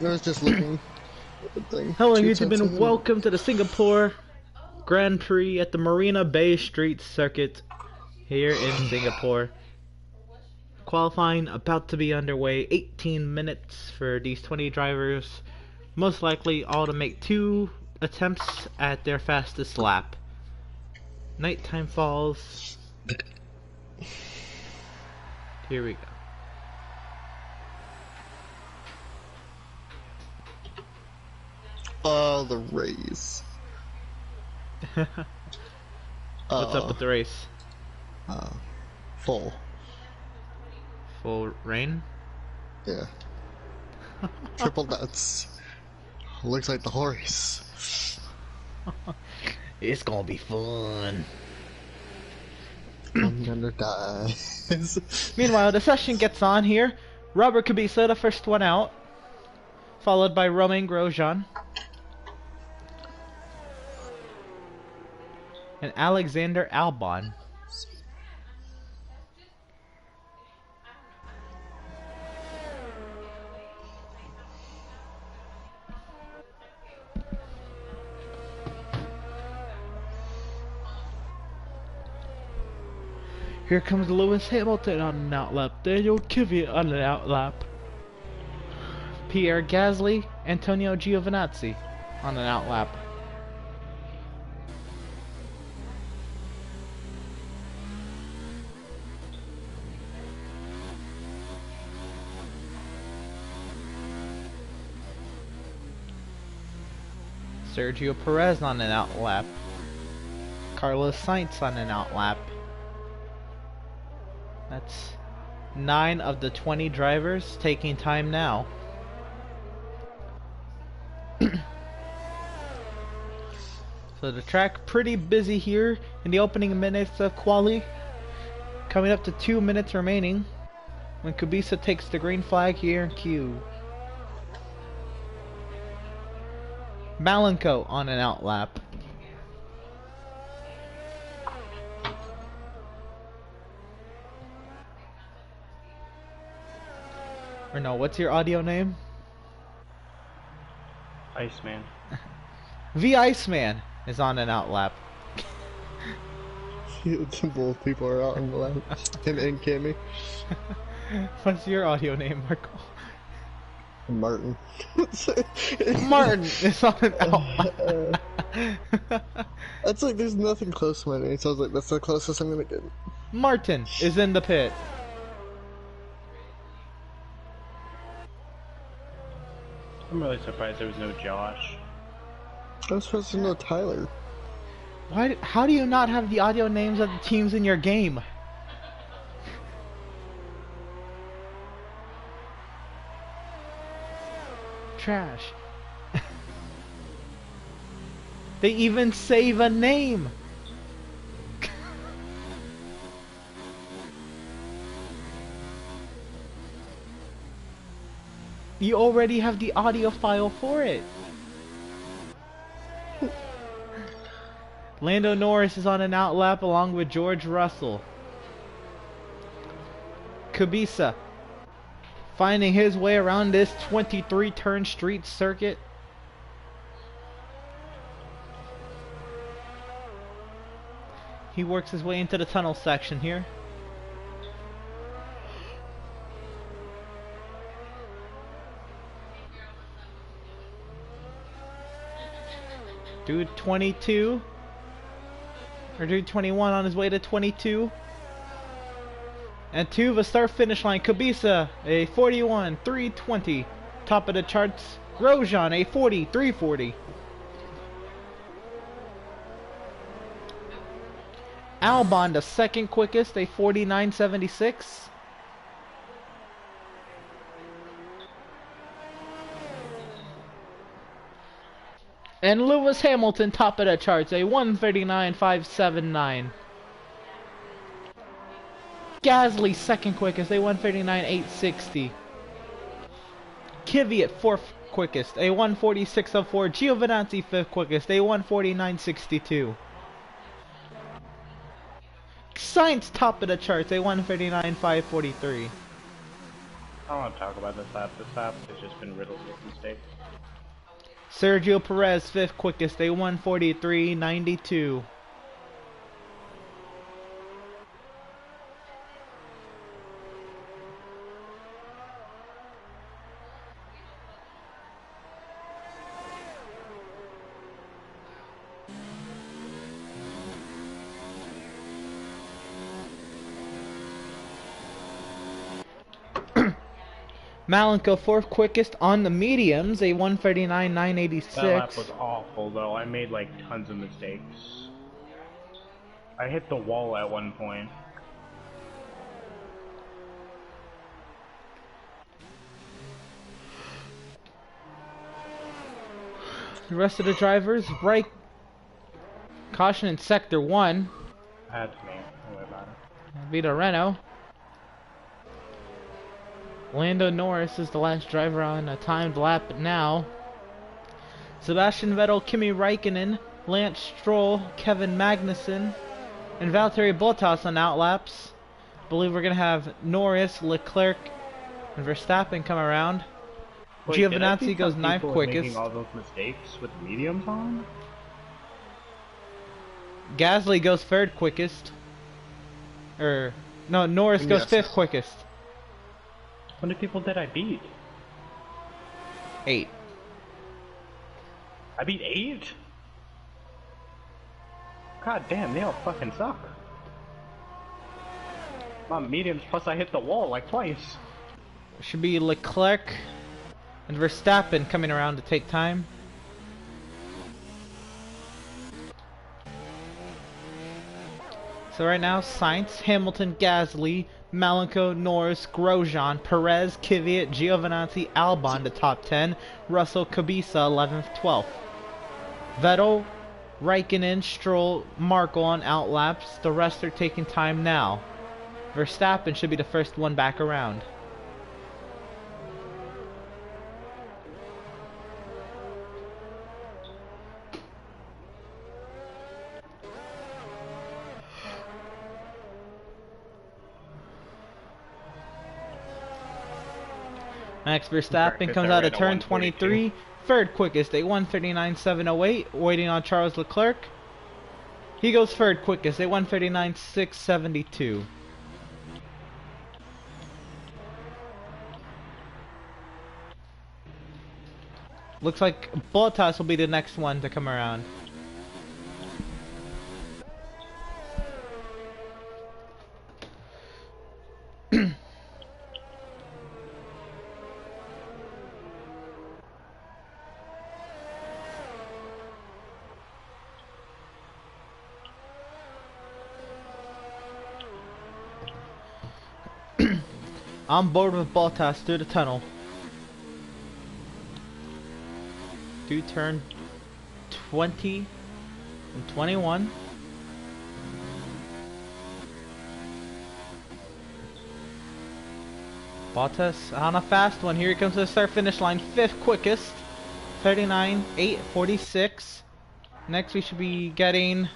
I was just looking at the thing. Hello Two YouTube tenths of and a welcome to the Singapore Grand Prix at the Marina Bay Street Circuit here in Singapore. Qualifying about to be underway, 18 minutes for these 20 drivers, most likely all to make 2 attempts at their fastest lap. Nighttime falls. Here we go. Oh, the race. What's up with the race? Full. Full rain? Yeah. Triple nuts. Looks like the whole race. It's gonna be fun. I'm gonna die. Meanwhile, the session gets on here. Robert Kubica, the first one out, followed by Romain Grosjean and Alexander Albon. Here comes Lewis Hamilton on an outlap, Daniel Kvyat on an outlap, Pierre Gasly, Antonio Giovinazzi on an outlap. Sergio Perez on an outlap, Carlos Sainz on an outlap. That's 9 of the 20 drivers taking time now. So the track pretty busy here in the opening minutes of quali. Coming up to 2 minutes remaining when Kubica takes the green flag here in Q. Malenko on an outlap. Or no, what's your audio name? Iceman. The Iceman is on an outlap. Both people are out on the lap. Him and Cammy. What's your audio name, Marco? Martin. Martin is on an outlap. That's like, there's nothing close to my name, so I was like, that's the closest I'm gonna get. Martin is in the pit. I'm really surprised there was no Josh. I was supposed to know Tyler. Why? How do you not have the audio names of the teams in your game? Trash. They even save a name. You already have the audio file for it. Lando Norris is on an outlap along with George Russell. Kubica finding his way around this 23 turn street circuit. He works his way into the tunnel section here. Dude 22 or dude 21 on his way to 22. And to the start finish line, Kubica a 41.320, top of the charts. Grosjean a 40.340. Albon the second quickest, a 49.76. And Lewis Hamilton top of the charts, a 139.579. Gasly second quickest, a 139.860. Kvyat fourth quickest, a 146.04. Giovinazzi fifth quickest, a 149.62. Sainz top of the charts, a 139.543. I don't want to talk about this lap. This lap has just been riddled with mistakes. Sergio Perez, 5th quickest, a 1:43.92. Malenko, 4th quickest on the mediums, a That lap 1:39.986. was awful, though. I made like tons of mistakes. I hit the wall at one point. The rest of the drivers, right. Caution in sector 1. That's me. Don't worry about it. Vito Reno. Lando Norris is the last driver on a timed lap now. Sebastian Vettel, Kimi Räikkönen, Lance Stroll, Kevin Magnussen, and Valtteri Bottas on outlaps. I believe we're going to have Norris, Leclerc, and Verstappen come around. Wait, did I Giovinazzi see goes some 9th people quickest. making all those mistakes with mediums on? Gasly goes 3rd quickest. No, Norris goes Yes. 5th quickest. How many people did I beat? 8. I beat 8? God damn, they all fucking suck. My mediums, plus I hit the wall like twice. Should be Leclerc and Verstappen coming around to take time. So right now, Sainz, Hamilton, Gasly, Malenko, Norris, Grosjean, Perez, Kvyat, Giovinazzi, Albon to top 10, Russell, Kubica 11th, 12th. Vettel, Raikkonen, Stroll, Marko on outlaps. The rest are taking time now. Verstappen should be the first one back around. Max Verstappen Practice, comes I out of ran a turn 142. 23, 3rd quickest, a 1:39.708, waiting on Charles Leclerc. He goes 3rd quickest, a 1:39.672. Looks like Bottas will be the next one to come around. On board with Bottas through the tunnel. Through turn 20 and 21. Bottas on a fast one. Here he comes to the start finish line. 5th quickest. 39.846. Next we should be getting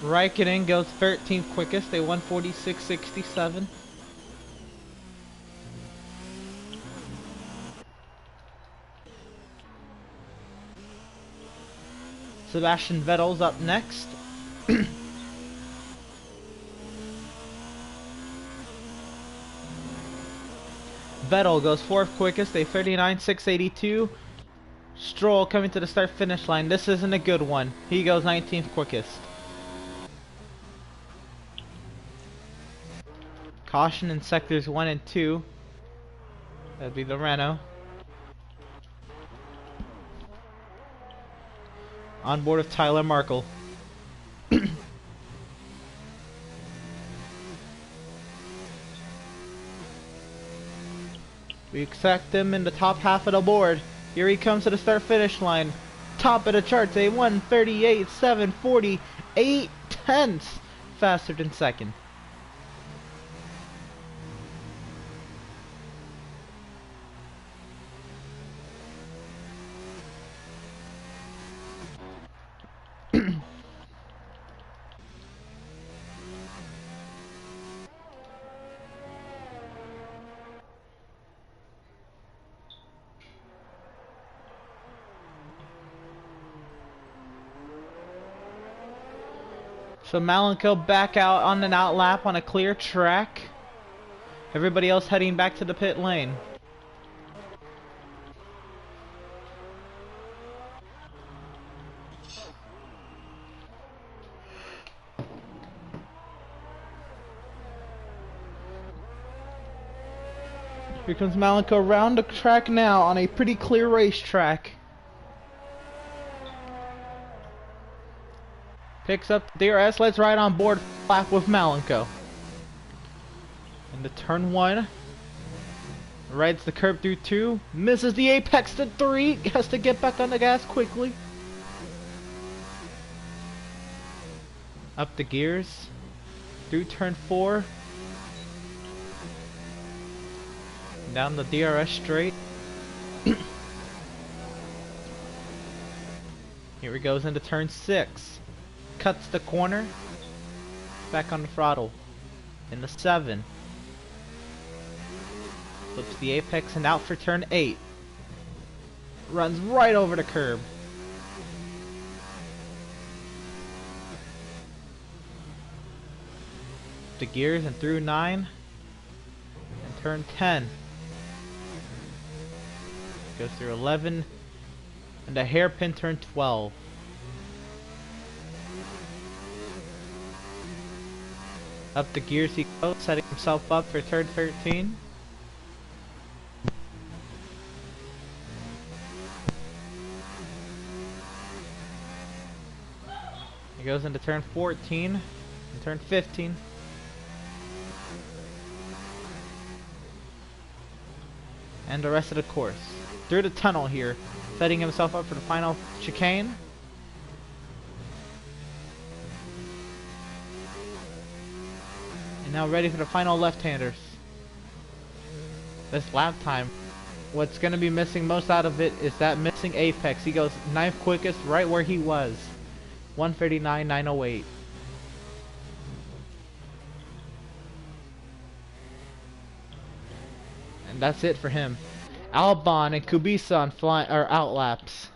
Raikkonen goes 13th quickest, a 1:46.67. Sebastian Vettel's up next. Vettel goes 4th quickest, a 39.682. Stroll coming to the start finish line. This isn't a good one. He goes 19th quickest. Caution in sectors 1 and 2. That'd be the Renault. On board of Tyler Markle. We expect him in the top half of the board. Here he comes to the start finish line. Top of the charts, a 1:38.740, 8/10 faster than second. So Malenko back out on an outlap on a clear track. Everybody else heading back to the pit lane. Here comes Malenko around the track now on a pretty clear racetrack. Picks up the DRS, let's ride on board lap with Malenko. Into turn 1. Rides the curb through 2. Misses the apex to 3. Has to get back on the gas quickly. Up the gears. Through turn 4. Down the DRS straight. Here he goes into turn 6. Cuts the corner. Back on the throttle. Into 7. Flips the apex and out for turn 8. Runs right over the curb. The gears and through 9. And turn 10. Goes through 11. And a hairpin turn 12. Up the gears he goes, setting himself up for turn 13. He goes into turn 14 and turn 15. And the rest of the course. Through the tunnel here, setting himself up for the final chicane. And now ready for the final left-handers. This lap time, what's going to be missing most out of it is that missing apex. He goes 9th quickest right where he was. 1:39.908. And that's it for him. Albon and Kubica on outlaps.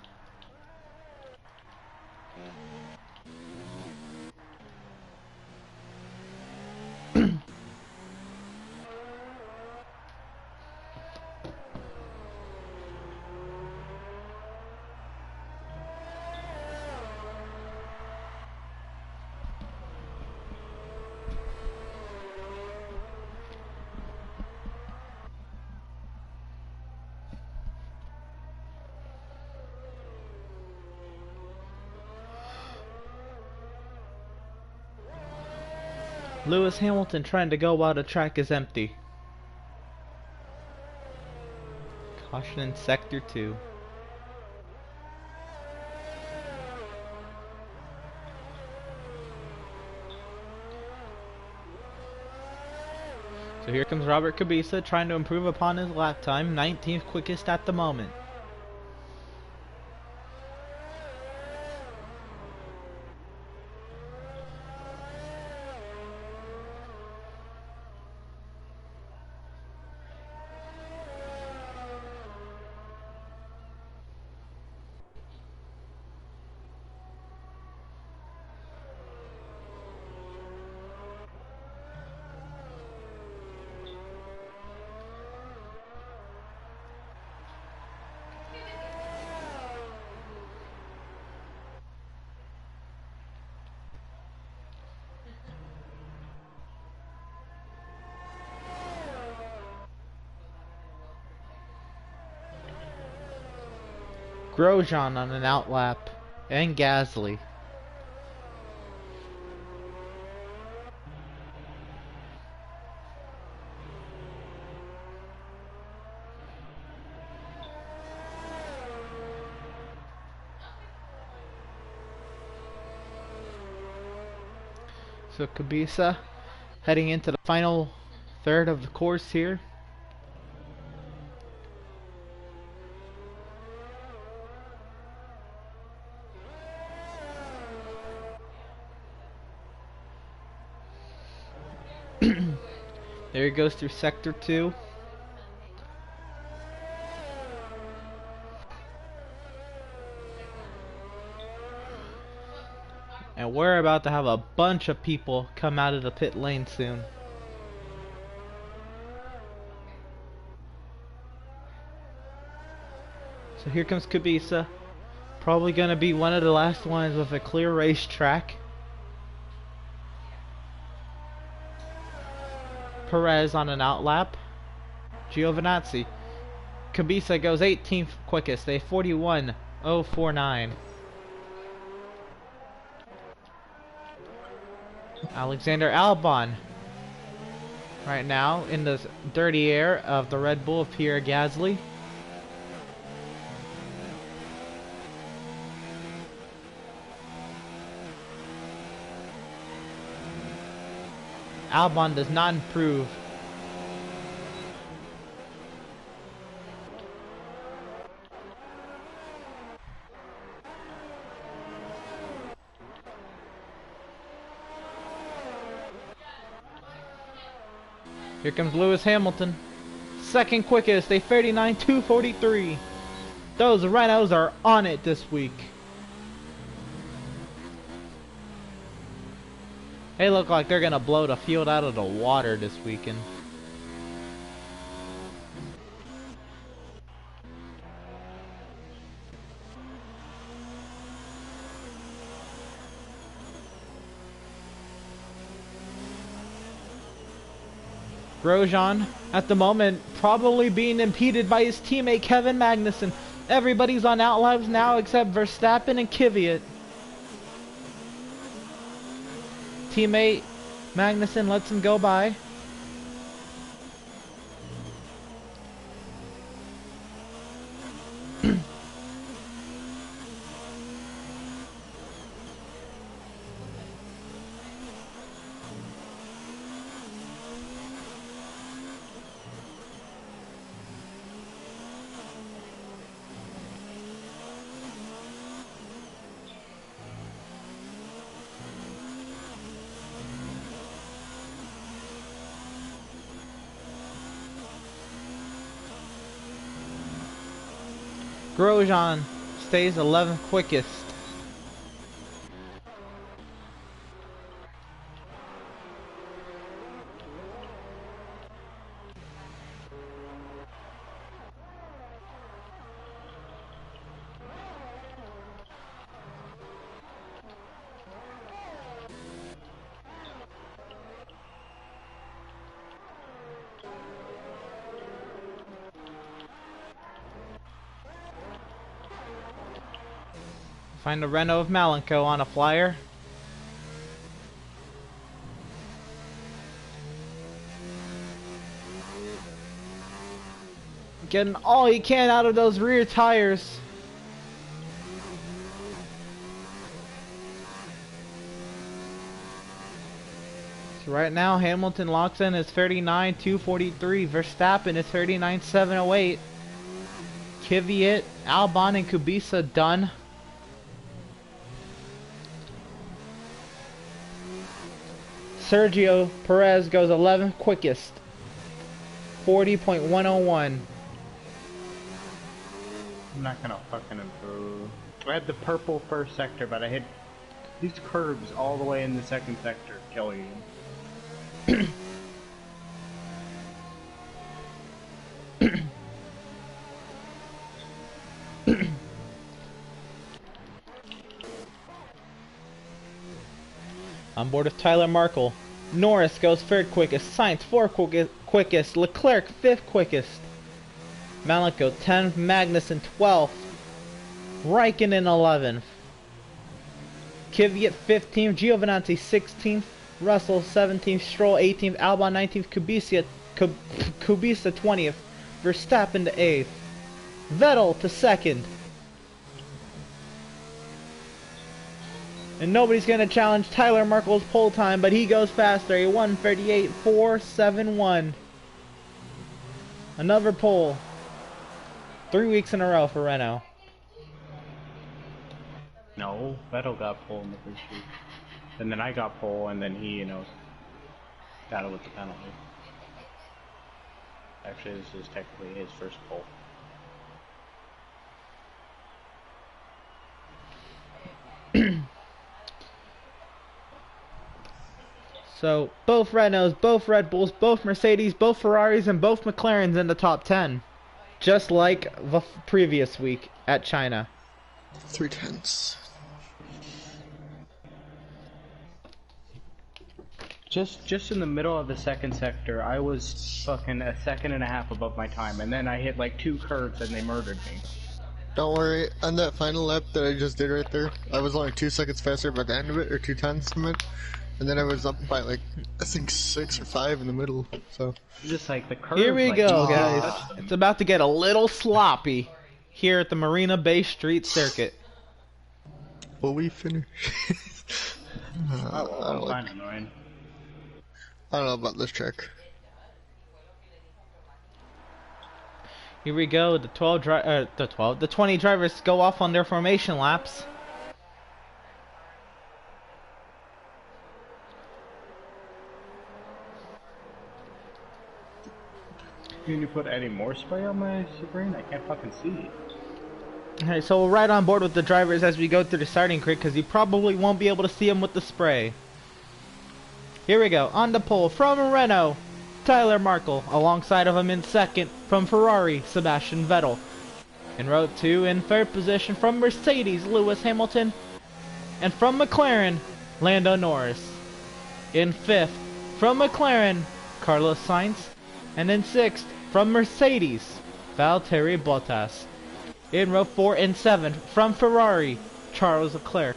Lewis Hamilton trying to go while the track is empty. Caution in sector 2. So here comes Robert Kubica trying to improve upon his lap time. 19th quickest at the moment. Grosjean on an outlap. And Gasly. So Kubica heading into the final third of the course here. There he goes through sector 2. And And we're about to have a bunch of people come out of the pit lane soon. So here comes Kubica. Probably gonna be one of the last ones with a clear racetrack. Perez on an outlap. Giovinazzi. Kubica goes 18th quickest, a 41.049. Alexander Albon right now in the dirty air of the Red Bull of Pierre Gasly. Albon does not improve. Here comes Lewis Hamilton. Second quickest, a 39.243. Those Renaults are on it this week. They look like they're gonna blow the field out of the water this weekend. Grosjean, at the moment, probably being impeded by his teammate Kevin Magnussen. Everybody's on outlaps now except Verstappen and Kvyat. Teammate Magnussen lets him go by. Grosjean stays 11th quickest. Find the Renault of Malenko on a flyer. Getting all he can out of those rear tires. So right now Hamilton locks in his 39.243. Verstappen is 39.708. Kvyat, Albon, and Kubica done. Sergio Perez goes 11th quickest, 40.101. I'm not gonna fucking improve. I had the purple first sector, but I hit these curves all the way in the second sector, killing you. On board with Tyler Markle. Norris goes 3rd quickest, Sainz 4th quickest, Leclerc 5th quickest. Malenko 10th, Magnussen 12th, Raikkonen 11th. Kvyat 15th, Giovinazzi 16th, Russell 17th, Stroll 18th, Albon 19th, Kubica 20th, Verstappen to 8th, Vettel to 2nd. And nobody's going to challenge Tyler Markle's pole time, but he goes faster, a 1:38.471. Another pole. 3 weeks in a row for Renault. No, Vettel got pole in the first week. And then I got pole, and then he, got it with the penalty. Actually, this is technically his first pole. So, both Renaults, both Red Bulls, both Mercedes, both Ferraris, and both McLarens in the top 10. Just like the previous week at China. 3/10. Just in the middle of the second sector, I was fucking a second and a half above my time, and then I hit like 2 curves and they murdered me. Don't worry, on that final lap that I just did right there, I was only 2 seconds faster by the end of it, or 2/10 of it, and then I was up by like, I think 6 or 5 in the middle, so. Just like the curves. Here we like, go, oh. guys. It's about to get a little sloppy here at the Marina Bay Street Circuit. Will we finish? I don't know about this track. Here we go. The 20 drivers go off on their formation laps. Can you put any more spray on my screen? I can't fucking see. Alright, so we'll ride on board with the drivers as we go through the starting grid because you probably won't be able to see them with the spray. Here we go. On the pole from Renault, Tyler Markle. Alongside of him in second from Ferrari, Sebastian Vettel. In row 2 in third position from Mercedes, Lewis Hamilton. And from McLaren, Lando Norris. In fifth from McLaren, Carlos Sainz. And in sixth from Mercedes, Valtteri Bottas. In row 4 and 7 from Ferrari, Charles Leclerc.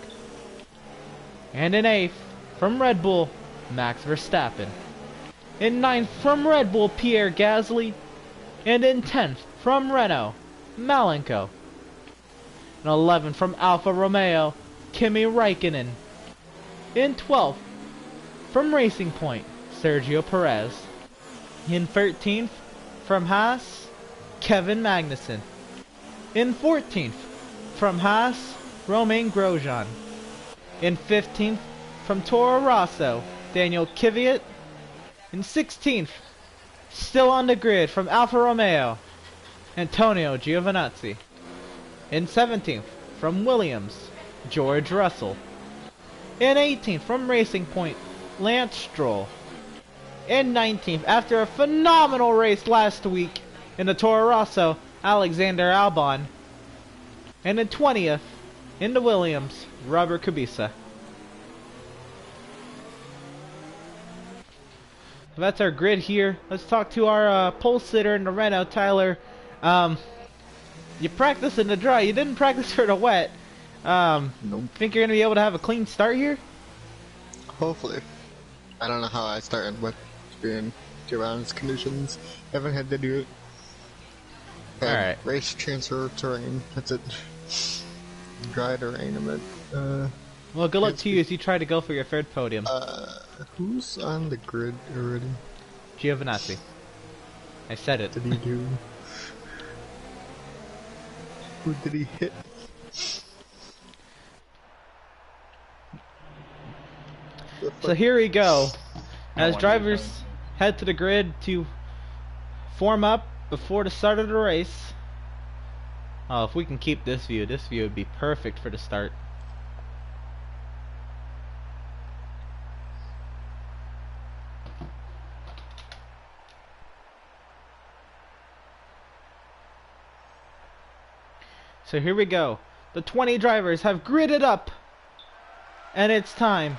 And in 8th from Red Bull, Max Verstappen. In 9th from Red Bull, Pierre Gasly. And in 10th from Renault, Malenko. And 11th from Alfa Romeo, Kimi Raikkonen. In 12th from Racing Point, Sergio Perez. In 13th from Haas, Kevin Magnussen. In 14th from Haas, Romain Grosjean. In 15th from Toro Rosso, Daniel Kvyat. In 16th, still on the grid from Alfa Romeo, Antonio Giovinazzi. In 17th from Williams, George Russell. In 18th from Racing Point, Lance Stroll. In 19th, after a phenomenal race last week in the Toro Rosso, Alexander Albon. And in 20th, in the Williams, Robert Kubica. That's our grid here. Let's talk to our pole sitter in the Renault, Tyler. You practiced in the dry. You didn't practice for the wet. Nope. Think you're going to be able to have a clean start here? Hopefully. I don't know how I started with being Duran's conditions. Haven't had to do it. Alright. Race transfer terrain. That's it. Dry terrain, I meant. Well, good luck to you as you try to go for your third podium. Who's on the grid already? Giovinazzi. I said it. What did he do? Who did he hit? So here we go. As drivers head to the grid to form up before the start of the race. Oh, if we can keep this view would be perfect for the start. So here we go. The 20 drivers have gridded up. And it's time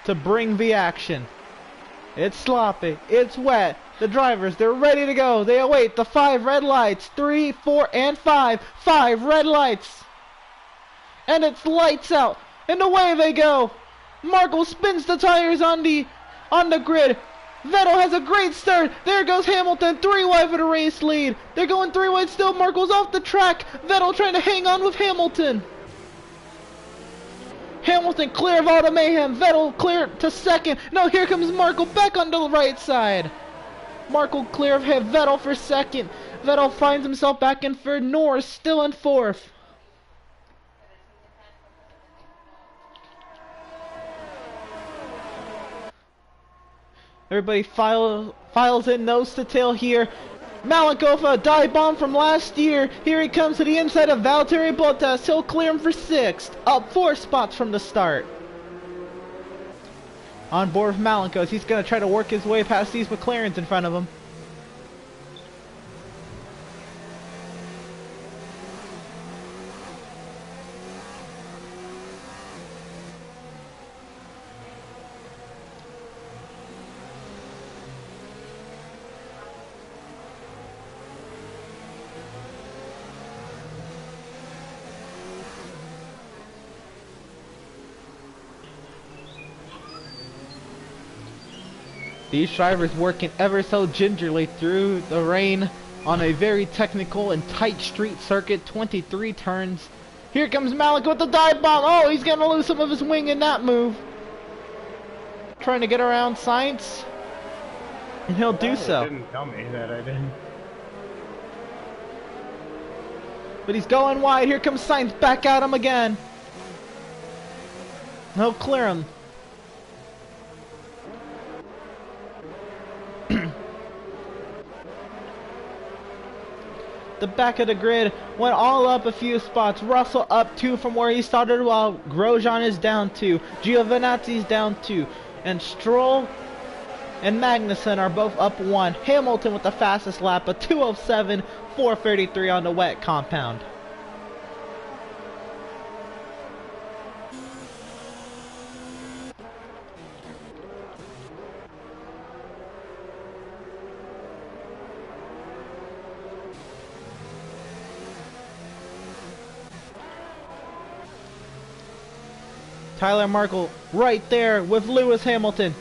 to bring the action. It's sloppy. It's wet. The drivers, they're ready to go. They await the 5 red lights. 3, 4, and 5. 5 red lights. And it's lights out. And away they go. Markle spins the tires on the grid. Vettel has a great start. There goes Hamilton, 3 wide for the race lead. They're going 3 wide still. Markle's off the track. Vettel trying to hang on with Hamilton. Hamilton clear of all the mayhem. Vettel clear to second. No, here comes Markle back on the right side. Markle clear of him. Vettel for second. Vettel finds himself back in third. Norris still in fourth. Everybody files in nose to tail here. Malenko, a dive bomb from last year. Here he comes to the inside of Valtteri Bottas. He'll clear him for 6th. Up 4 spots from the start. on board with Malenko. He's going to try to work his way past these McLarens in front of him. These drivers working ever so gingerly through the rain on a very technical and tight street circuit, 23 turns. Here comes Malik with the dive bomb. Oh, he's going to lose some of his wing in that move. Trying to get around Sainz. And he'll do so. Didn't tell me that I didn't. But he's going wide. Here comes Sainz back at him again. He'll clear him. The back of the grid went all up a few spots. Russell up 2 from where he started, while Grosjean is down 2. Giovinazzi's down 2. And Stroll and Magnussen are both up 1. Hamilton with the fastest lap, a 2:07, 4:33 on the wet compound. Tyler Markle right there with Lewis Hamilton.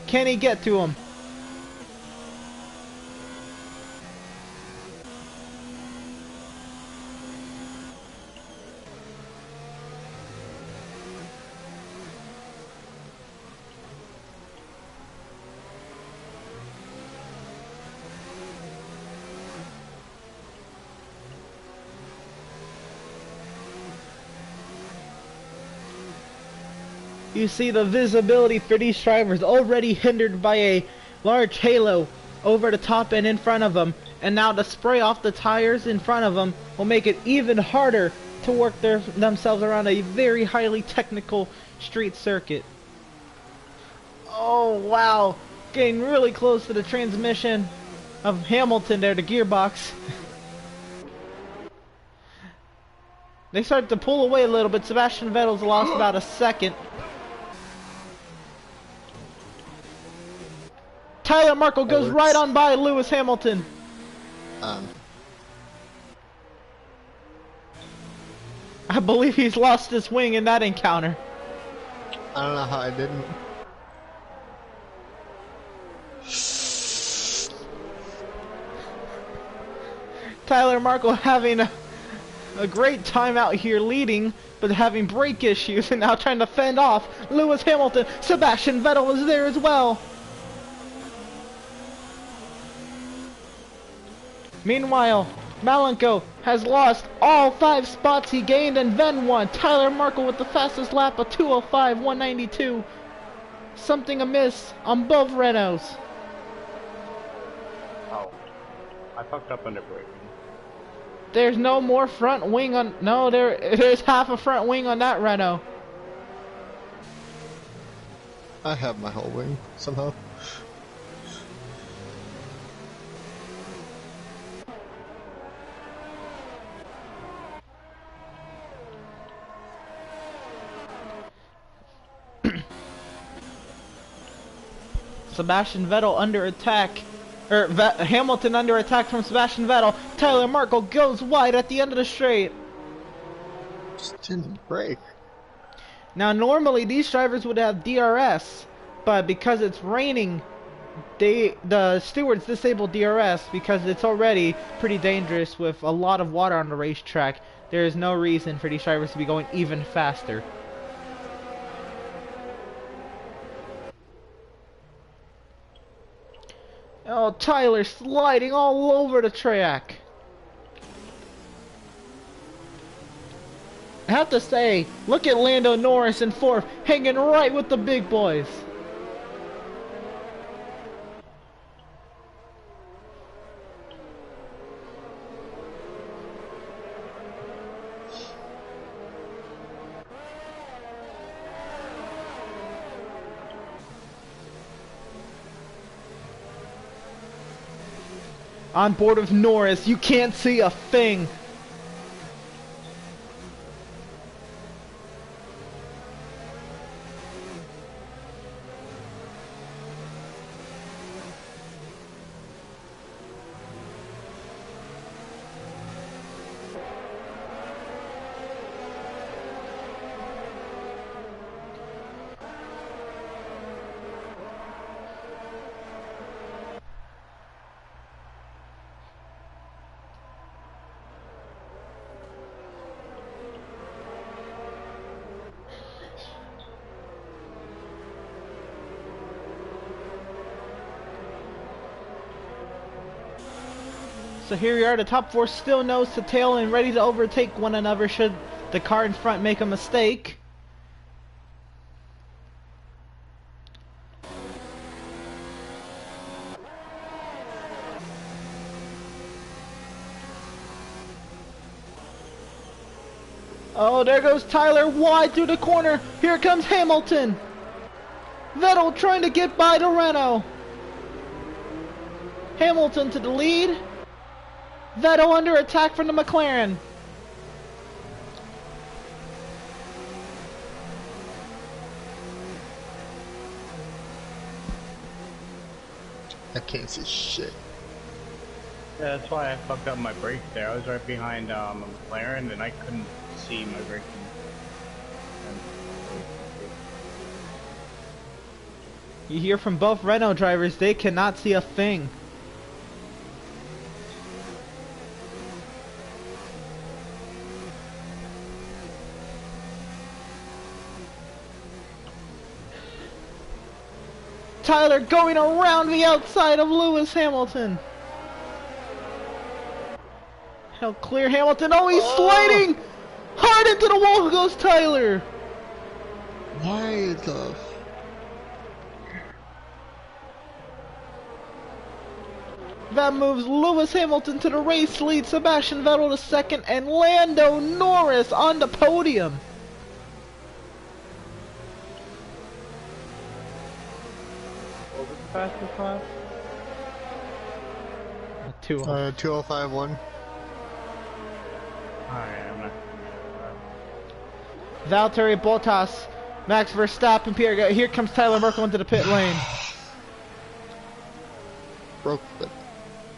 Can he get to him? You see the visibility for these drivers already hindered by a large halo over the top and in front of them, and now the spray off the tires in front of them will make it even harder to work themselves around a very highly technical street circuit. Oh wow, getting really close to the transmission of Hamilton there, the gearbox. They started to pull away a little bit. Sebastian Vettel's lost about a second. Tyler Markle goes right on by Lewis Hamilton. I believe he's lost his wing in that encounter. I don't know how I didn't. Tyler Markle having a great time out here leading, but having brake issues and now trying to fend off Lewis Hamilton. Sebastian Vettel is there as well. Meanwhile, Malenko has lost all 5 spots he gained and then won. Tyler Markle with the fastest lap of 2:05, 192. Something amiss on both Renaults. Oh, I fucked up under braking. There's no more front wing on... No, there's half a front wing on that Renault. I have my whole wing, somehow. Sebastian Vettel under attack. Hamilton under attack from Sebastian Vettel. Tyler Markle goes wide at the end of the straight. Just didn't brake. Now normally these drivers would have DRS, but because it's raining, the stewards disabled DRS because it's already pretty dangerous with a lot of water on the racetrack. There is no reason for these drivers to be going even faster. Oh, Tyler sliding all over the track. I have to say, look at Lando Norris in 4th, hanging right with the big boys. On board with Norris, you can't see a thing. So here we are, the top four still nose to tail and ready to overtake one another should the car in front make a mistake. Oh, there goes Tyler wide through the corner. Here comes Hamilton. Vettel trying to get by the Renault. Hamilton to the lead. Vettel under attack from the McLaren. I can't see shit. Yeah, that's why I fucked up my brakes there. I was right behind a McLaren and I couldn't see my braking. You hear from both Renault drivers, they cannot see a thing. Tyler going around the outside of Lewis Hamilton. He'll clear Hamilton. Oh, he's sliding! Hard into the wall goes Tyler. Why the... That moves Lewis Hamilton to the race lead, Sebastian Vettel to second, and Lando Norris on the podium. What was the fastest lap? 2051. Alright, I'm not... Valtteri Bottas, Max Verstappen, Pierre. Here comes Tyler Merkel into the pit lane. Broke the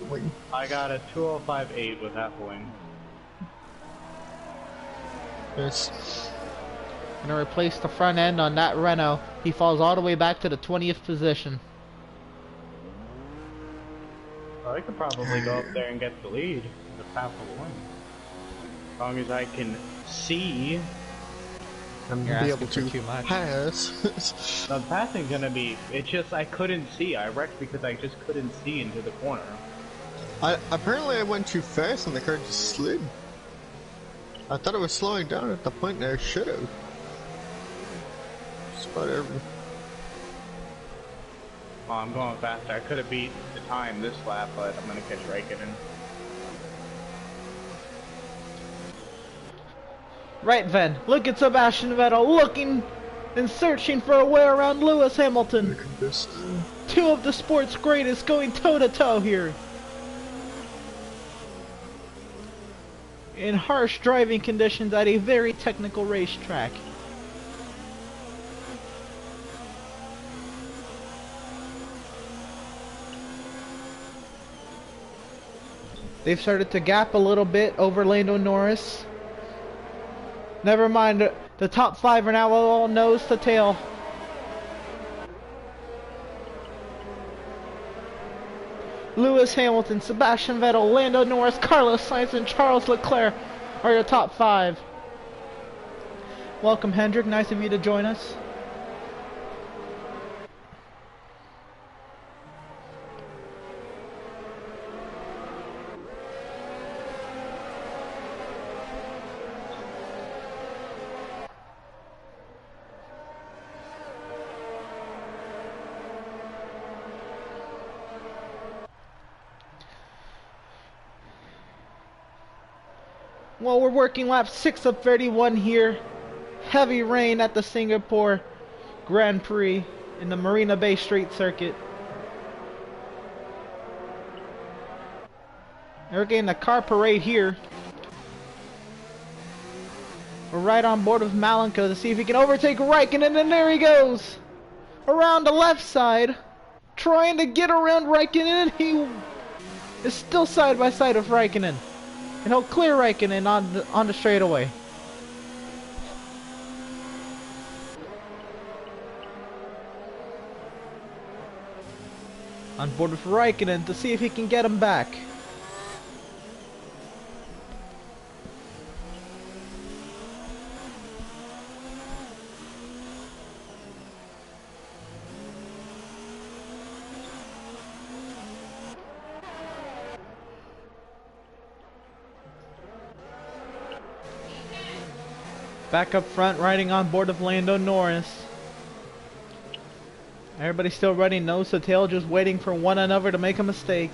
wing. I got a 2058 with half a wing. Yes. Gonna replace the front end on that Renault. He falls all the way back to the 20th position. Well, I could probably go up there and get the lead with half a wing. As long as I can see. I'm You're be asking able to for too much. pass. The passing's gonna be, it's just I couldn't see. I wrecked because I just couldn't see into the corner. Apparently I went too fast and the car just slid. I thought it was slowing down at the point that I should have. Just whatever. Oh, I'm going faster. I could have beat the time this lap, but I'm gonna catch Raikkonen. Right then, look at Sebastian Vettel looking and searching for a way around Lewis Hamilton. Look at this. Two of the sport's greatest going toe to toe here. In harsh driving conditions at a very technical racetrack. They've started to gap a little bit over Lando Norris. Never mind, the top five are now all nose to tail. Lewis Hamilton, Sebastian Vettel, Lando Norris, Carlos Sainz, and Charles Leclerc are your top five. Welcome, Hendrick. Nice of you to join us. Well, we're working lap 6 of 31 here. Heavy rain at the Singapore Grand Prix in the Marina Bay Street Circuit. We're getting a car parade here. We're right on board with Malenko to see if he can overtake Raikkonen, and there he goes! Around the left side, trying to get around Raikkonen, and he is still side by side with Raikkonen. And he'll clear Raikkonen on the straightaway. On board with Raikkonen to see if he can get him back. Back up front, riding on board of Lando Norris. Everybody's still running nose to tail, just waiting for one another to make a mistake.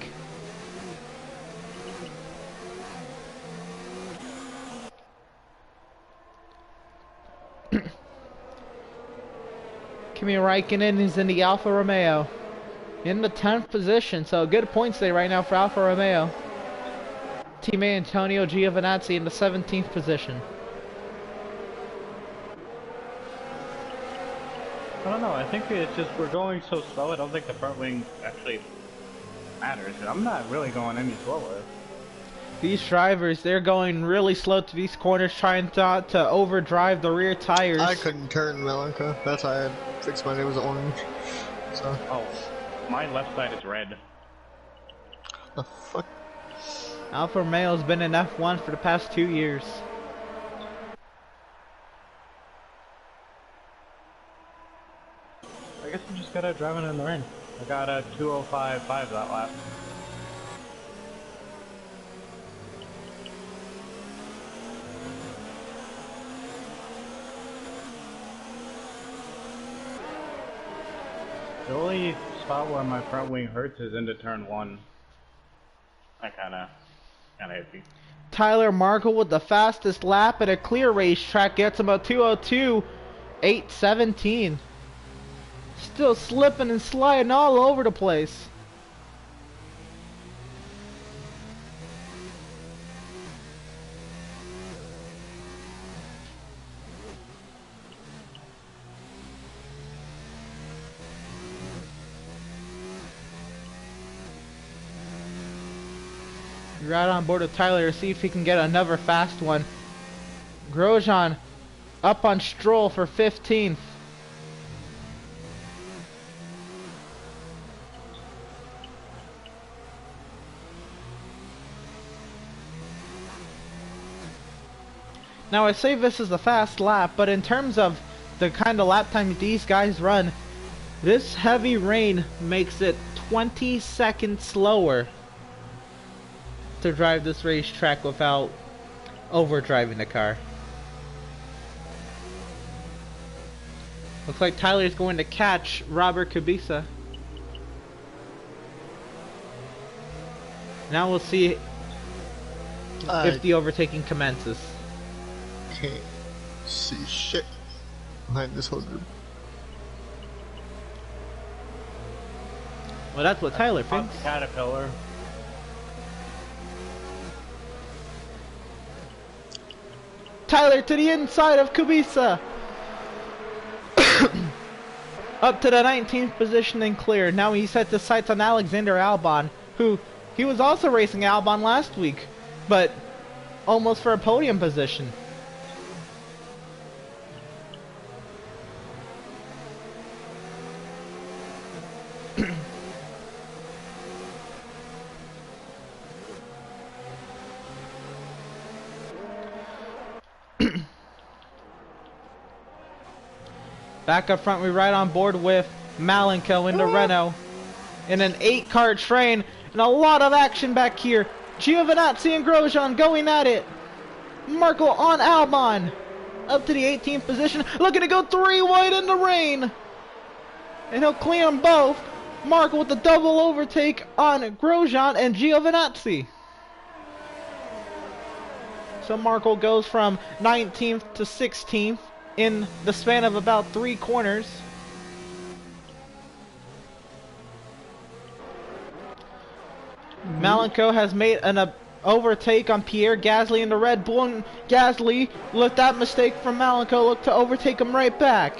Kimi Raikkonen is in the Alfa Romeo. In the 10th position, so good points there right now for Alfa Romeo. Teammate Antonio Giovinazzi in the 17th position. I don't know, I think it's just we're going so slow, I don't think the front wing actually matters. I'm not really going any slower. These drivers, they're going really slow to these corners, trying to overdrive the rear tires. I couldn't turn Malenko. That's why I had fixed mine. It was orange. So. Oh, my left side is red. The fuck? Alfa Romeo's been in F1 for the past 2 years. I guess I'm just gotta drive it in the rain. I got a 2:05.5 that lap. The only spot where my front wing hurts is into turn 1. I kinda iffy. Tyler Markle with the fastest lap at a clear racetrack gets him a 2:02.817. Still slipping and sliding all over the place. Right on board with Tyler to see if he can get another fast one. Grosjean up on Stroll for 15th. Now I say this is a fast lap, but in terms of the kind of lap time these guys run, this heavy rain makes it 20 seconds slower to drive this racetrack without overdriving the car. Looks like Tyler's going to catch Robert Kubica. Now we'll see if the overtaking commences. Can't see shit behind this whole group. Well, that's what Tyler thinks. Caterpillar. Tyler to the inside of Kubica. Up to the 19th position and clear. Now he set the sights on Alexander Albon, who he was also racing Albon last week, but almost for a podium position. Back up front, we ride on board with Malenko in the Renault. In an 8-car train, and a lot of action back here. Giovinazzi and Grosjean going at it. Markle on Albon. Up to the 18th position, looking to go 3 wide in the rain. And he'll clear them both. Markle with the double overtake on Grosjean and Giovinazzi. So Markle goes from 19th to 16th. In the span of about 3 corners. Malenko has made an overtake on Pierre Gasly in the Red Bull, and Gasly, with that mistake from Malenko, looked to overtake him right back.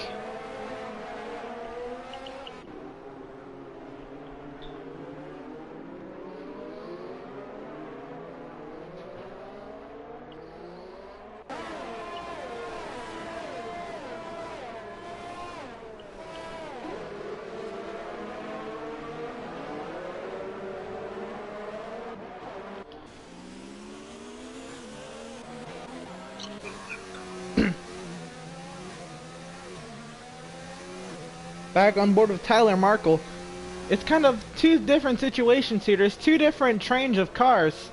Back on board with Tyler Markle. It's kind of two different situations here. There's two different trains of cars.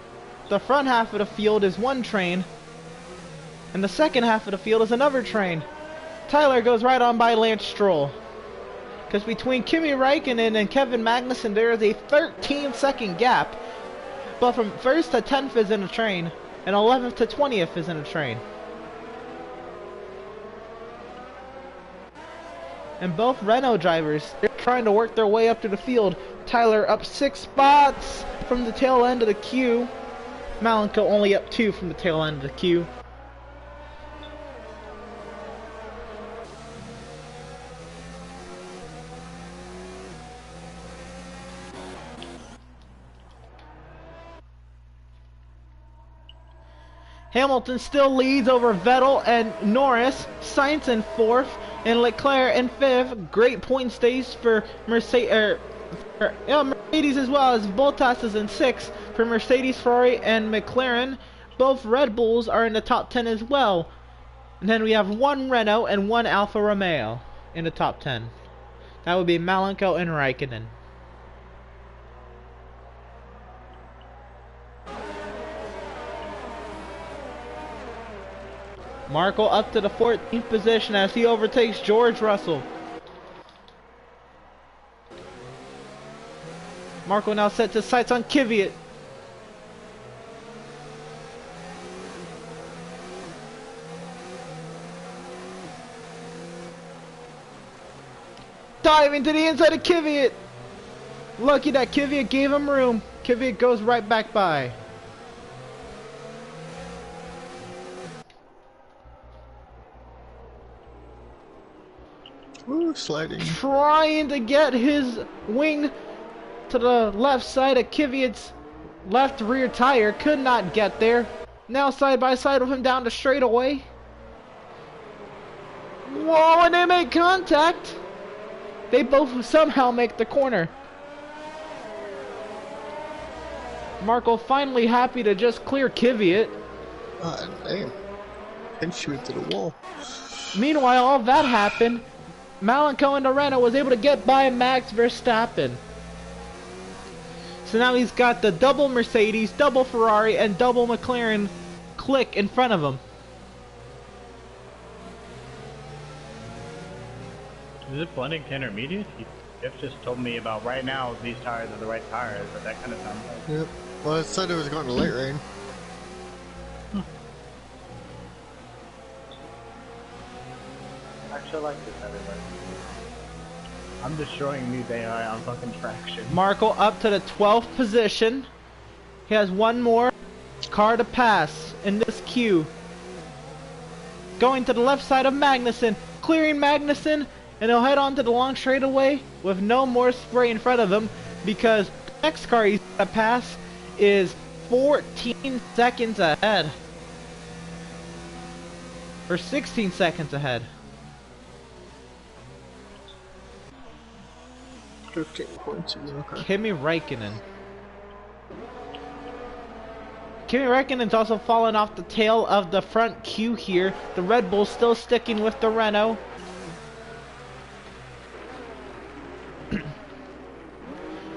The front half of the field is one train, and the second half of the field is another train. Tyler goes right on by Lance Stroll. Because between Kimi Räikkönen and Kevin Magnussen, there is a 13-second gap. But from 1st to 10th is in a train, and 11th to 20th is in a train. And both Renault drivers, they're trying to work their way up to the field. Tyler up 6 spots from the tail end of the queue. Malenko only up 2 from the tail end of the queue. Hamilton still leads over Vettel and Norris. Sainz in 4th and Leclerc in 5th. Great point stays for Mercedes as well, as Bottas is in 6th for Mercedes, Ferrari, and McLaren. Both Red Bulls are in the top 10 as well. And then we have 1 Renault and 1 Alfa Romeo in the top 10. That would be Malenko and Raikkonen. Markle up to the 14th position as he overtakes George Russell. Markle now sets his sights on Kvyat. Diving to the inside of Kvyat. Lucky that Kvyat gave him room. Kvyat goes right back by. Ooh, sliding. Trying to get his wing to the left side of Kvyat's left rear tire. Could not get there. Now side by side with him down the straightaway. Whoa, and they make contact. They both somehow make the corner. Markle finally happy to just clear Kvyat. Damn. And shoot to the wall. Meanwhile, all that happened. Malenko in the Renault was able to get by Max Verstappen. So now he's got the double Mercedes, double Ferrari, and double McLaren click in front of him. Is it blending to intermediate? Jeff just told me about right now these tires are the right tires, but that kind of sounds like. Yep. Well, it said it was going to late rain. I actually like this everywhere. I'm destroying new AI on fucking traction. Markle up to the 12th position. He has one more car to pass in this queue. Going to the left side of Magnussen, clearing Magnussen, and he'll head on to the long straightaway with no more spray in front of him because the next car he's got to pass is 14 seconds ahead. Or 16 seconds ahead. 15 points, okay. Kimi Räikkönen. Kimi Räikkönen's also fallen off the tail of the front queue here. The Red Bull still sticking with the Renault.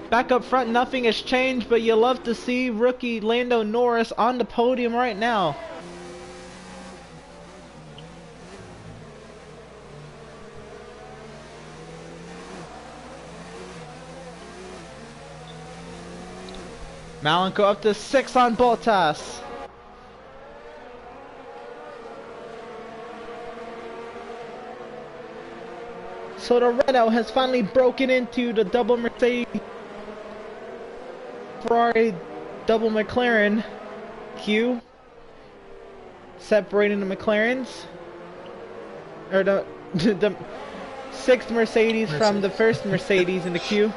Back up front, nothing has changed, but you love to see rookie Lando Norris on the podium right now. Malenko up to 6 on Bottas. So the Renault has finally broken into the double Mercedes, Ferrari, double McLaren queue, separating the McLarens, or the the sixth Mercedes from the first Mercedes in the queue.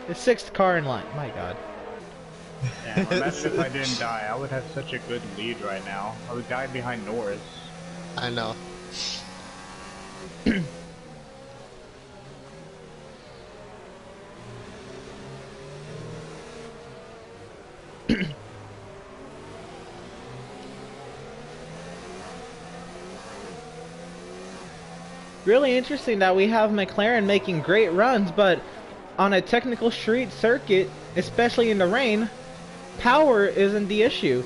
The sixth car in line. My God. Yeah, imagine if I didn't die. I would have such a good lead right now. I would die behind Norris. I know. Really interesting that we have McLaren making great runs, but on a technical street circuit, especially in the rain, power isn't the issue.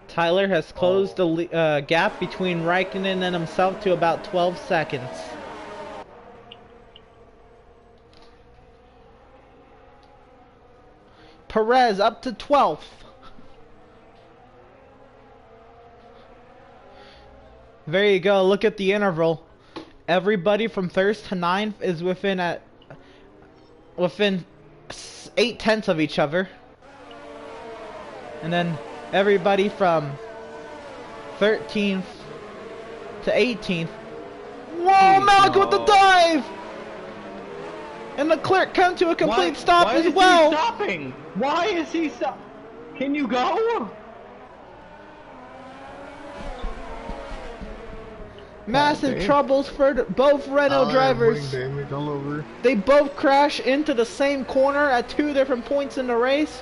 Tyler has closed the gap between Raikkonen and himself to about 12 seconds. Perez up to 12th. There you go, look at the interval. Everybody from first to ninth is within 8/10 of each other. And then everybody from 13th to 18th. Whoa, Malik with the dive! And Leclerc come to a complete stop as well. Why is he stopping? Why is he stop? Can you go? Massive troubles for both Renault drivers. Damage all over. They both crash into the same corner at 2 different points in the race.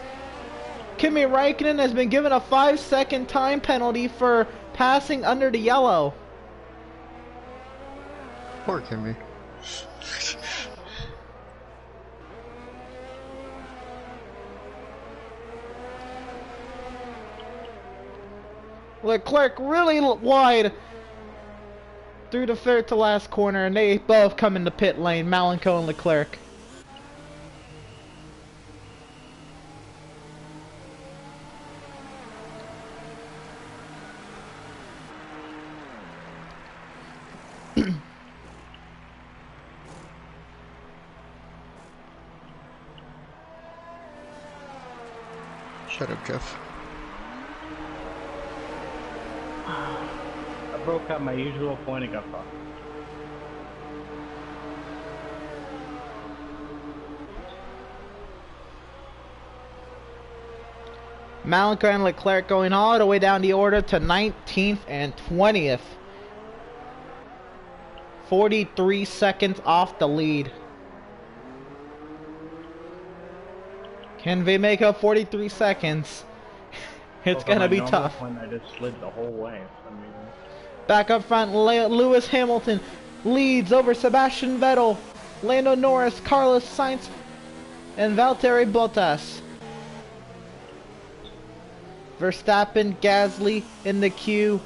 Kimi Raikkonen has been given a 5-second time penalty for passing under the yellow. Poor Kimi. Leclerc really wide through the third to last corner, and they both come in the pit lane, Malenko and Leclerc. Shut up, Jeff. I broke out my usual point and got fucked. Malenko and Leclerc going all the way down the order to 19th and 20th. 43 seconds off the lead. Can they make up 43 seconds? It's gonna be tough. When I just slid the whole way for some reason. Back up front, Lewis Hamilton leads over Sebastian Vettel, Lando Norris, Carlos Sainz, and Valtteri Bottas. Verstappen, Gasly in the queue.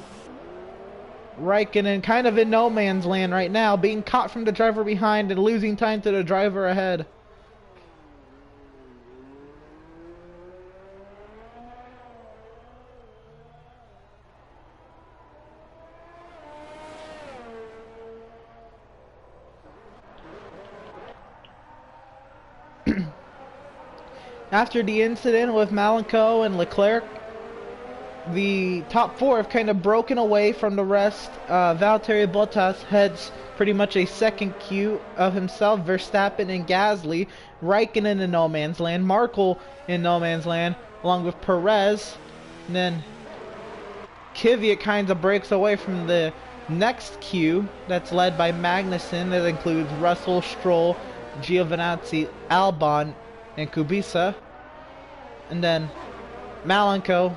Raikkonen kind of in no man's land right now, being caught from the driver behind and losing time to the driver ahead. After the incident with Malenko and Leclerc, the top four have kind of broken away from the rest. Valtteri Bottas heads pretty much a second queue of himself, Verstappen and Gasly, Raikkonen in no man's land, Markel in no man's land, along with Perez. And then Kvyat kind of breaks away from the next queue that's led by Magnussen. That includes Russell, Stroll, Giovinazzi, Albon, and Kubica. And then Malenko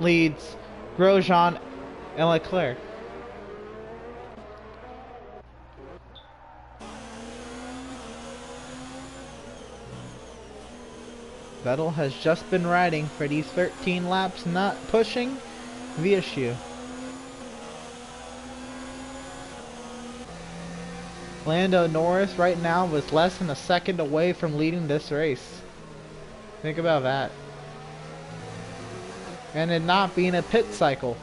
leads Grosjean and Leclerc. Vettel has just been riding for these 13 laps, not pushing the issue. Lando Norris right now was less than a second away from leading this race. Think about that. And it not being a pit cycle.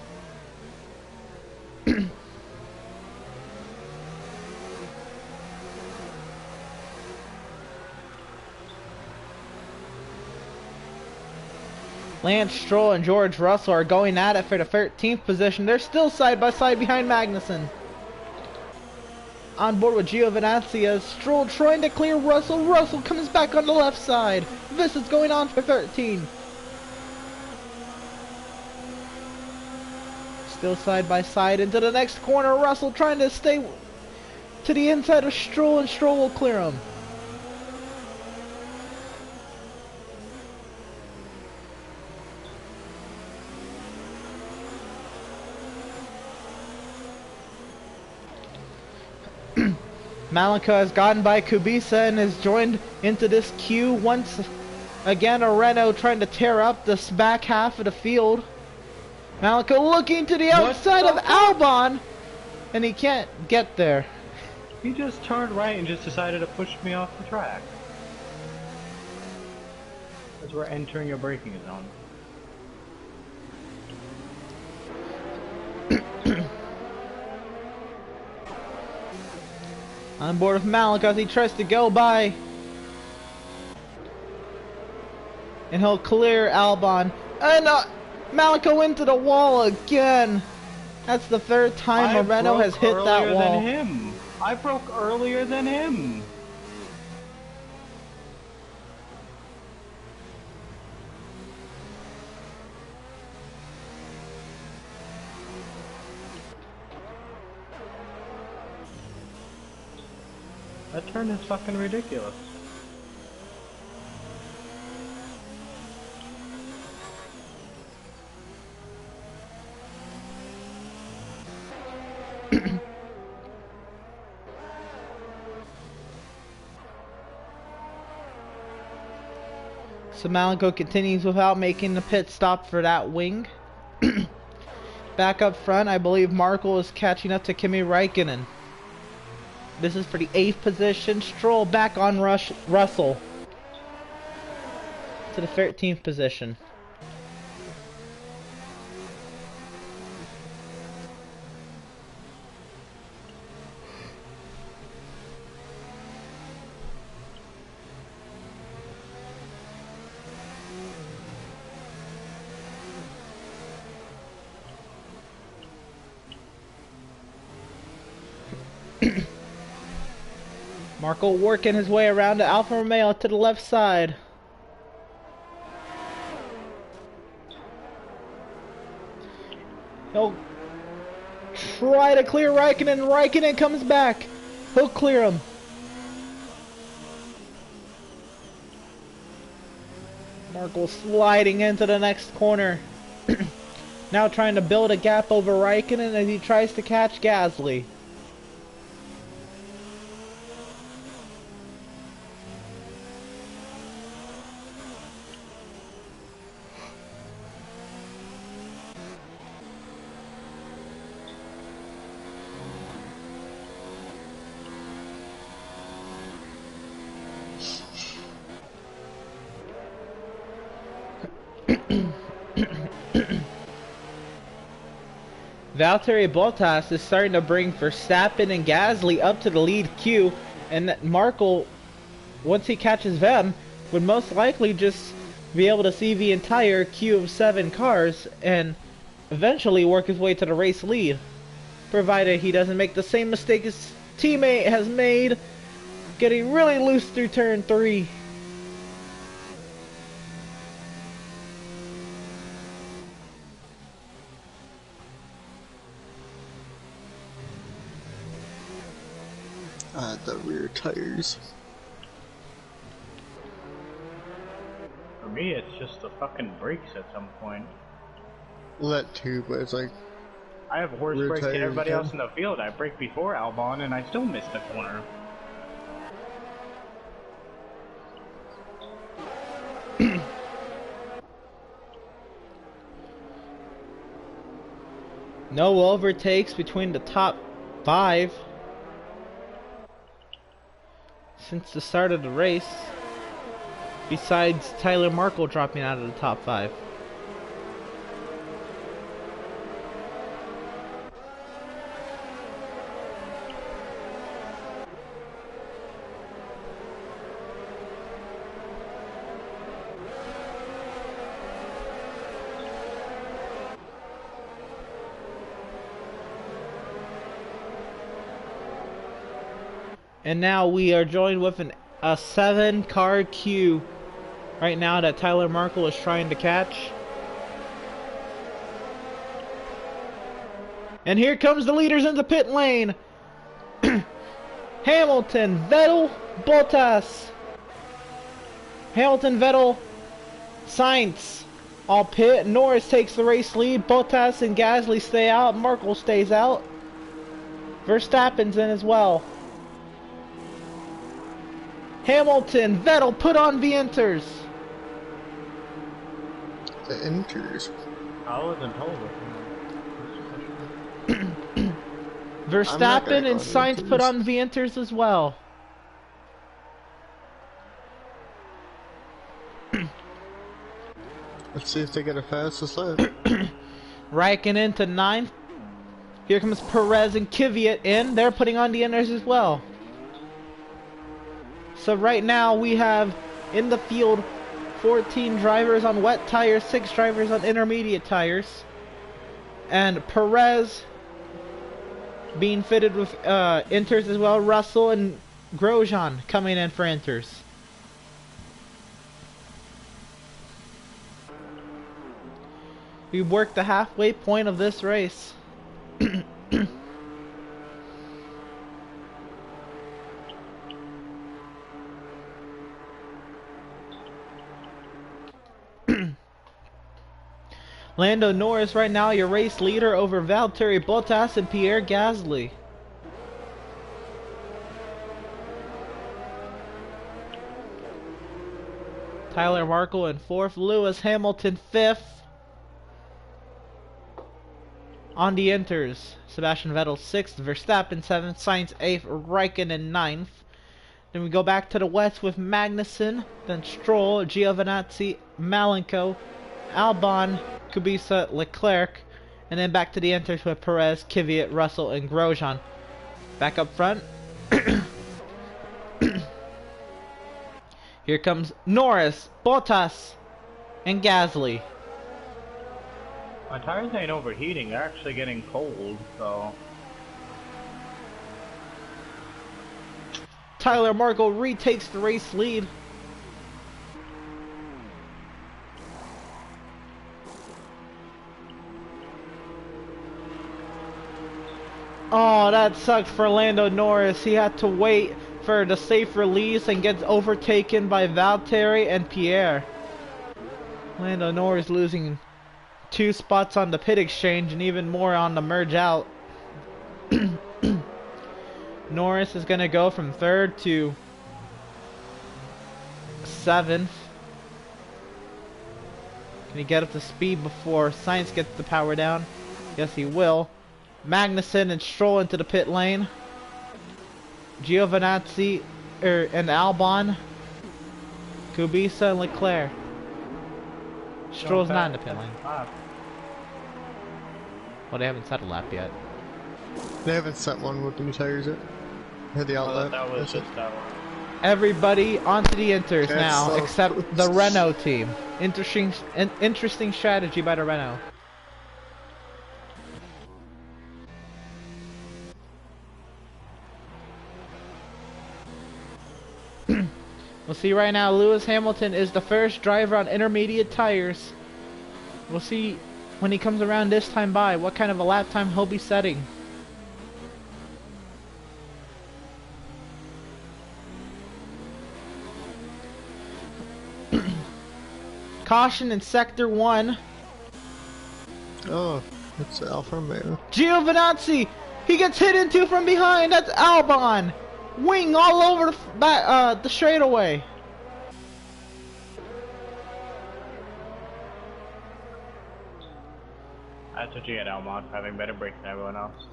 Lance Stroll and George Russell are going at it for the 13th position. They're still side by side behind Magnussen. On board with Giovinazzi as Stroll trying to clear Russell. Russell comes back on the left side. This is going on for 13. Still side by side into the next corner. Russell trying to stay to the inside of Stroll, and Stroll will clear him. Malika has gotten by Kubica and is joined into this queue once again. A Renault trying to tear up this back half of the field. Malika looking to the outside of Albon, and he can't get there. He just turned right and just decided to push me off the track. As we're entering a braking zone. On board with Malika as he tries to go by. And he'll clear Albon. And Malika into the wall again. That's the third time a Renault has hit that wall. I broke earlier than him. That turn is fucking ridiculous. So Malika continues without making the pit stop for that wing. Back up front, I believe Markle is catching up to Kimi Räikkönen. This is for the 8th position. Stroll back on Russell to the 13th position. Marco working his way around to Alfa Romeo to the left side. He'll try to clear Räikkönen. Räikkönen comes back. He'll clear him. Marco sliding into the next corner. Now trying to build a gap over Räikkönen as he tries to catch Gasly. Valtteri Bottas is starting to bring Verstappen and Gasly up to the lead queue, and that Markle, once he catches them, would most likely just be able to see the entire queue of 7 cars and eventually work his way to the race lead, provided he doesn't make the same mistake his teammate has made, getting really loose through turn 3. The rear tires. For me, it's just the fucking brakes at some point. Well, that too, but it's like I have worse brakes than everybody else in the field. I brake before Albon, and I still missed the corner. No overtakes between the top 5. since the start of the race, besides Tyler Markle dropping out of the top 5. And now we are joined with a 7-car queue right now that Tyler Markle is trying to catch. And here comes the leaders in the pit lane. Hamilton, Vettel, Bottas. Hamilton, Vettel, Sainz all pit. Norris takes the race lead. Bottas and Gasly stay out. Markle stays out. Verstappen's in as well. Hamilton, Vettel, put on the inters. The inters? I wasn't told it. Verstappen and Sainz put on the inters as well. Let's see if they get a fastest lap. Raikkonen to 9th. Here comes Perez and Kvyat in. They're putting on the inters as well. So right now we have in the field 14 drivers on wet tires, 6 drivers on intermediate tires. And Perez being fitted with inters as well. Russell and Grosjean coming in for inters. We've worked the halfway point of this race. Lando Norris right now your race leader over Valtteri Bottas and Pierre Gasly. Tyler Markle in 4th, Lewis Hamilton 5th. On the inters, Sebastian Vettel 6th, Verstappen 7th, Sainz 8th, Raikkonen 9th. Then we go back to the west with Magnussen, then Stroll, Giovinazzi, Malenko, Albon, Kubica, Leclerc, and then back to the inters with Perez, Kvyat, Russell, and Grosjean. Back up front. Here comes Norris, Bottas, and Gasly. My tires ain't overheating, they're actually getting cold, so... Tyler Markle retakes the race lead. Oh, that sucked for Lando Norris. He had to wait for the safe release and gets overtaken by Valtteri and Pierre. Lando Norris losing 2 spots on the pit exchange and even more on the merge out. Norris is going to go from 3rd to 7th. Can he get up to speed before Sainz gets the power down? Yes, he will. Magnussen and Stroll into the pit lane. Giovinazzi and Albon. Kubica and Leclerc. Stroll's not in the pit lane. Well, they haven't set a lap yet. They haven't set one with the new tires yet. Had the outlet. That was just that one. Everybody onto the inters That's now, so except close. the Renault team. Interesting strategy by the Renault. We'll see right now, Lewis Hamilton is the first driver on intermediate tires. We'll see when he comes around this time by what kind of a lap time he'll be setting. Caution in sector 1. Oh, it's Alfa Romeo. Giovinazzi! He gets hit into from behind! That's Albon! Wing all over the straightaway! That's what you get, Almont, having better brakes than everyone else.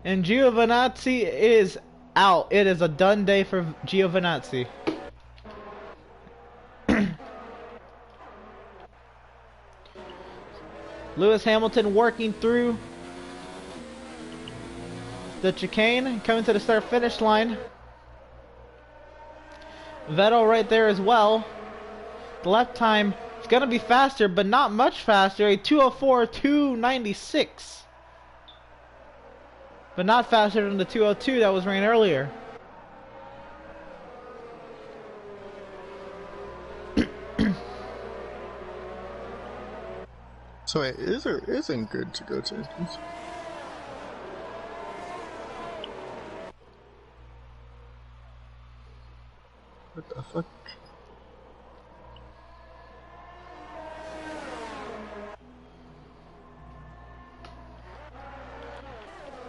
And Giovinazzi is out. It is a done day for Giovinazzi. Lewis Hamilton working through the chicane, coming to the start-finish line. Vettel right there as well. The lap time is going to be faster, but not much faster. A 2:04.296. But not faster than the 2:02 that was ran earlier. So wait, is or isn't good to go to? What the fuck?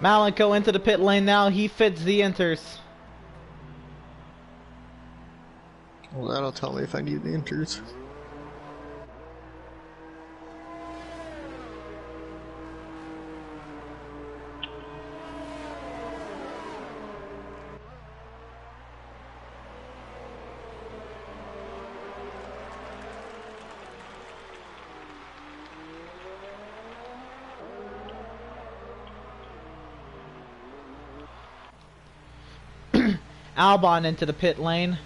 Malenko into the pit lane now. He fits the inters. Well, that'll tell me if I need the inters. Albon into the pit lane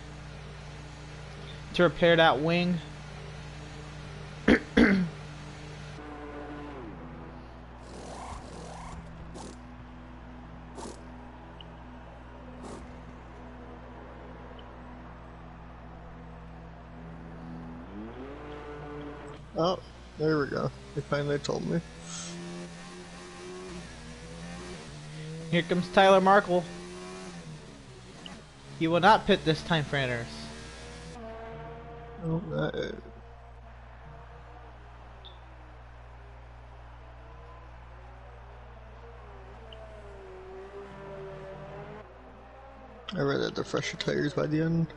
to repair that wing. Oh, there we go. They finally told me. Here comes Tyler Markle. He will not pit this time for enters. Oh, I read that the fresher tires by the end.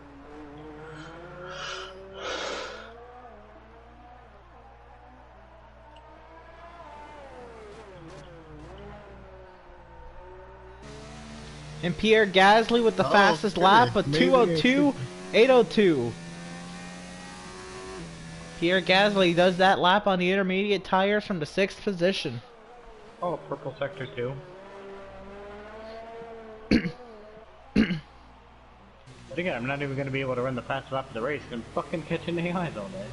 And Pierre Gasly with the fastest lap, a 2:02.802. Pierre Gasly does that lap on the intermediate tires from the 6th position. Oh, purple sector 2. But again, I'm not even going to be able to run the fast lap of the race. I'm fucking catching AIs all day.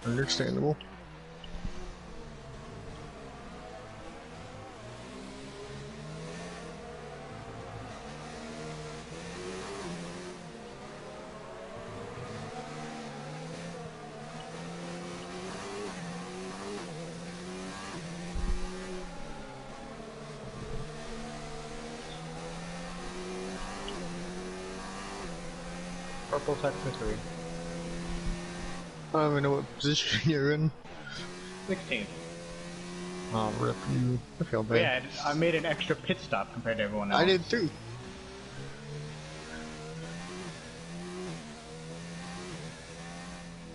Understandable. Purple sector 3. I don't even know what position you're in. 16. Oh, rip you. I feel But bad. yeah, I made an extra pit stop compared to everyone else. I did too.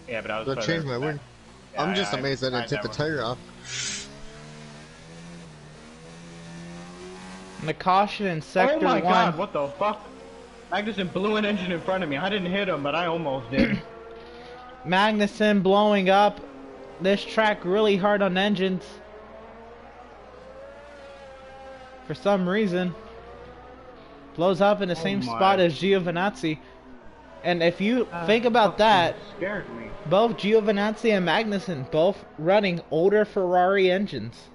Yeah, but I was That further changed my back. wing. Yeah, I'm just I- amazed I didn't I take the never- tire off. And the caution in Oh sector my 1. god, what the fuck? Magnussen blew an engine in front of me. I didn't hit him, but I almost did. Magnussen blowing up this track really hard on engines. For some reason. Blows up in the same my. spot as Giovinazzi. And if you think about Fucking that, scared me. both Giovinazzi and Magnussen both running older Ferrari engines.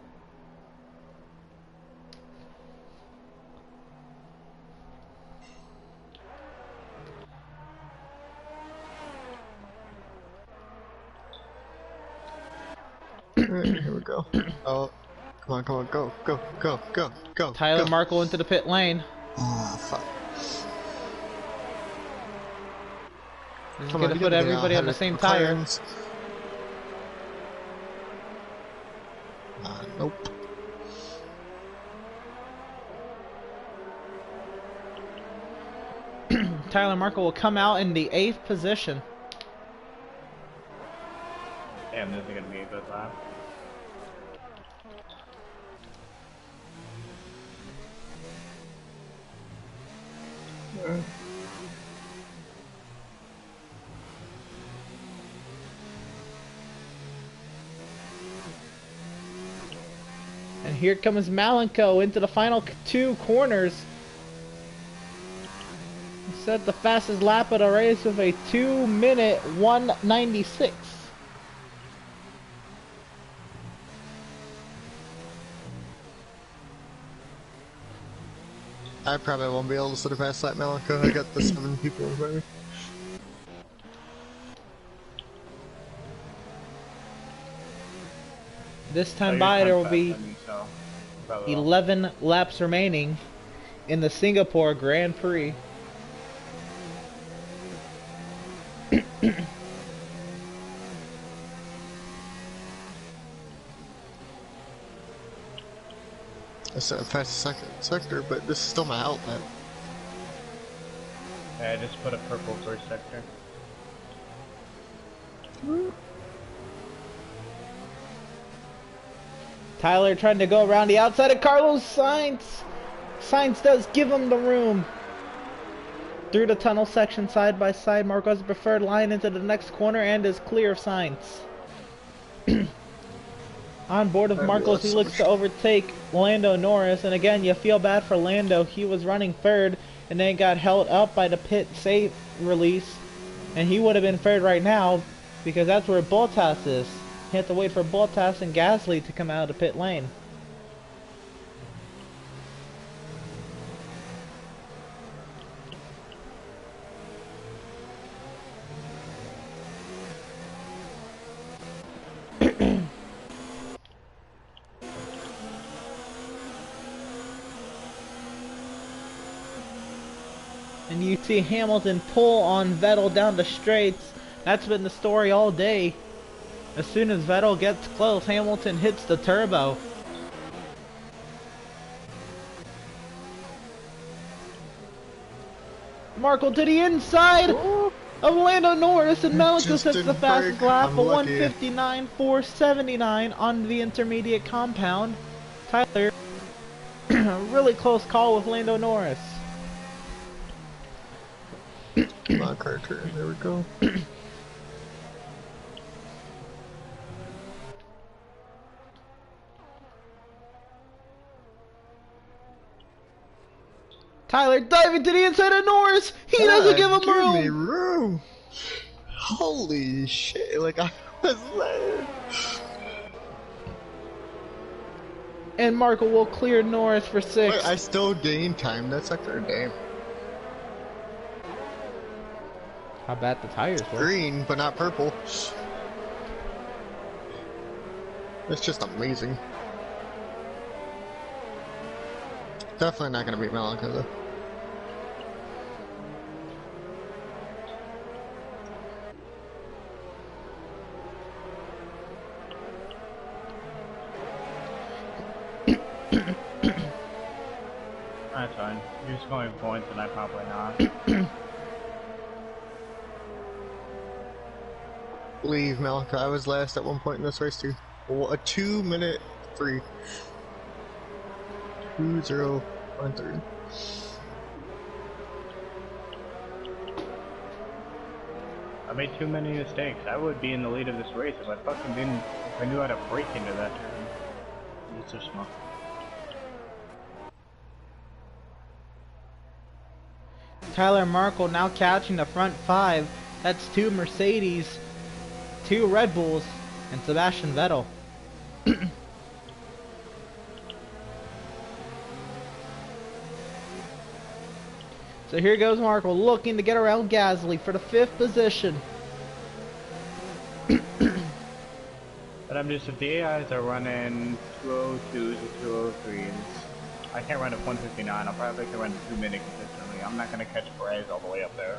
Alright, here we go. Oh, come on, go, go, go, go, go. Tyler go. Markle into the pit lane. Oh, fuck. This is Come gonna you put gotta get everybody out on the ahead same of tire. McLarens. Nope. Tyler Markle will come out in the 8th position. Damn, this is gonna be a good lap. And here comes Malenko into the final two corners. He set the fastest lap of the race with a 2-minute 1:96. I probably won't be able to sort of pass that Malika. I got the 7 people in front of me. This time by there will be 11 laps remaining in the Singapore Grand Prix. I said I passed the second sector, but this is still my outlet. Yeah, I just put a purple first sector. Tyler trying to go around the outside of Carlos Sainz. Sainz does give him the room. Through the tunnel section side by side, Marco's preferred line into the next corner and is clear of Sainz. On board of Marcos, he looks to overtake Lando Norris, and again, you feel bad for Lando. He was running third, and then got held up by the pit safe release, and he would have been third right now, because that's where Bottas is. He had to wait for Bottas and Gasly to come out of the pit lane. And you see Hamilton pull on Vettel down the straights. That's been the story all day. As soon as Vettel gets close, Hamilton hits the turbo. Marco to the inside of Lando Norris, and Malenko sets the fastest lap of 1:59.479 on the intermediate compound. Tyler, a really close call with Lando Norris. Come on, Carter. There we go. Tyler diving to the inside of Norris. He doesn't give him room. Give me room. Holy shit! Like I was there. And Marco will clear Norris for 6th. Wait, I still gained time. That's like their damn. How bad the tires were. Green, but not purple. It's just amazing. Definitely not gonna beat Malika though. That's fine. You're scoring points and I probably not. Leave Malika. I was last at one point in this race too. A 2-minute 3. 2:013. I made too many mistakes. I would be in the lead of this race if I fucking didn't. If I knew how to break into that turn. It's so small. Tyler Markle now catching the front 5. That's 2 Mercedes, 2 Red Bulls, and Sebastian Vettel. So here goes Markle looking to get around Gasly for the 5th position. But I'm just, if the AIs are running 202s or 203s, I can't run at 159. I'll probably can run 2 minutes consistently. I'm not gonna catch Perez all the way up there.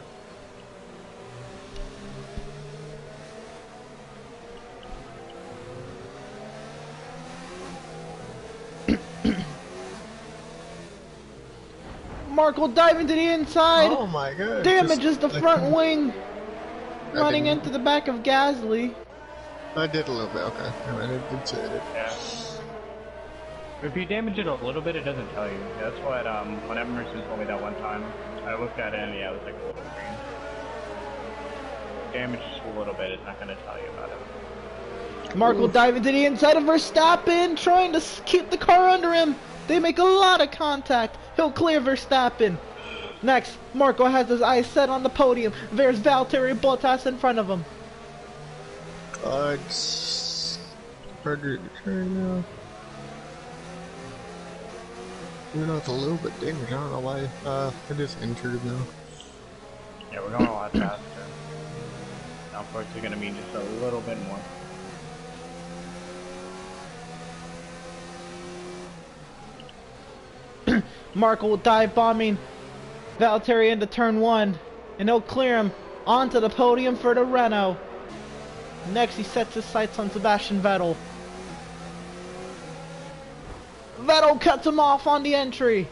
Markle diving to the inside. Oh my god. Damages the front wing. Running into the back of Gasly. I did a little bit, okay. I did say it. Yeah. If you damage it a little bit, it doesn't tell you. That's what when Emerson told me that one time. I looked at it and yeah, it was like a little green. Damage just a little bit, it's not gonna tell you about it. Mark will dive into the inside of Verstappen, trying to keep the car under him. They make a lot of contact. He'll clear Verstappen. Next, Marco has his eyes set on the podium. There's Valtteri Bottas in front of him. It's harder to turn now. Even though it's a little bit dangerous, I don't know why. It is injured now. Yeah, we're going a lot faster. Now, of course, it's gonna be just a little bit more. Marco will dive bombing Valtteri into turn 1, and he'll clear him onto the podium for the Renault. Next, he sets his sights on Sebastian Vettel. Vettel cuts him off on the entry.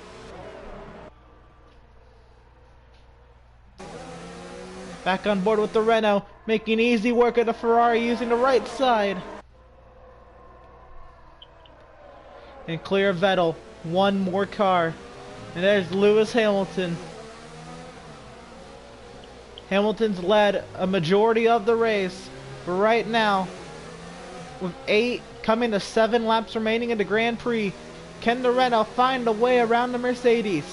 Back on board with the Renault, making easy work of the Ferrari using the right side. And clear Vettel. One more car. And there's Lewis Hamilton. Hamilton's led a majority of the race. But right now, with 8 coming to 7 laps remaining in the Grand Prix, can the Renault find a way around the Mercedes?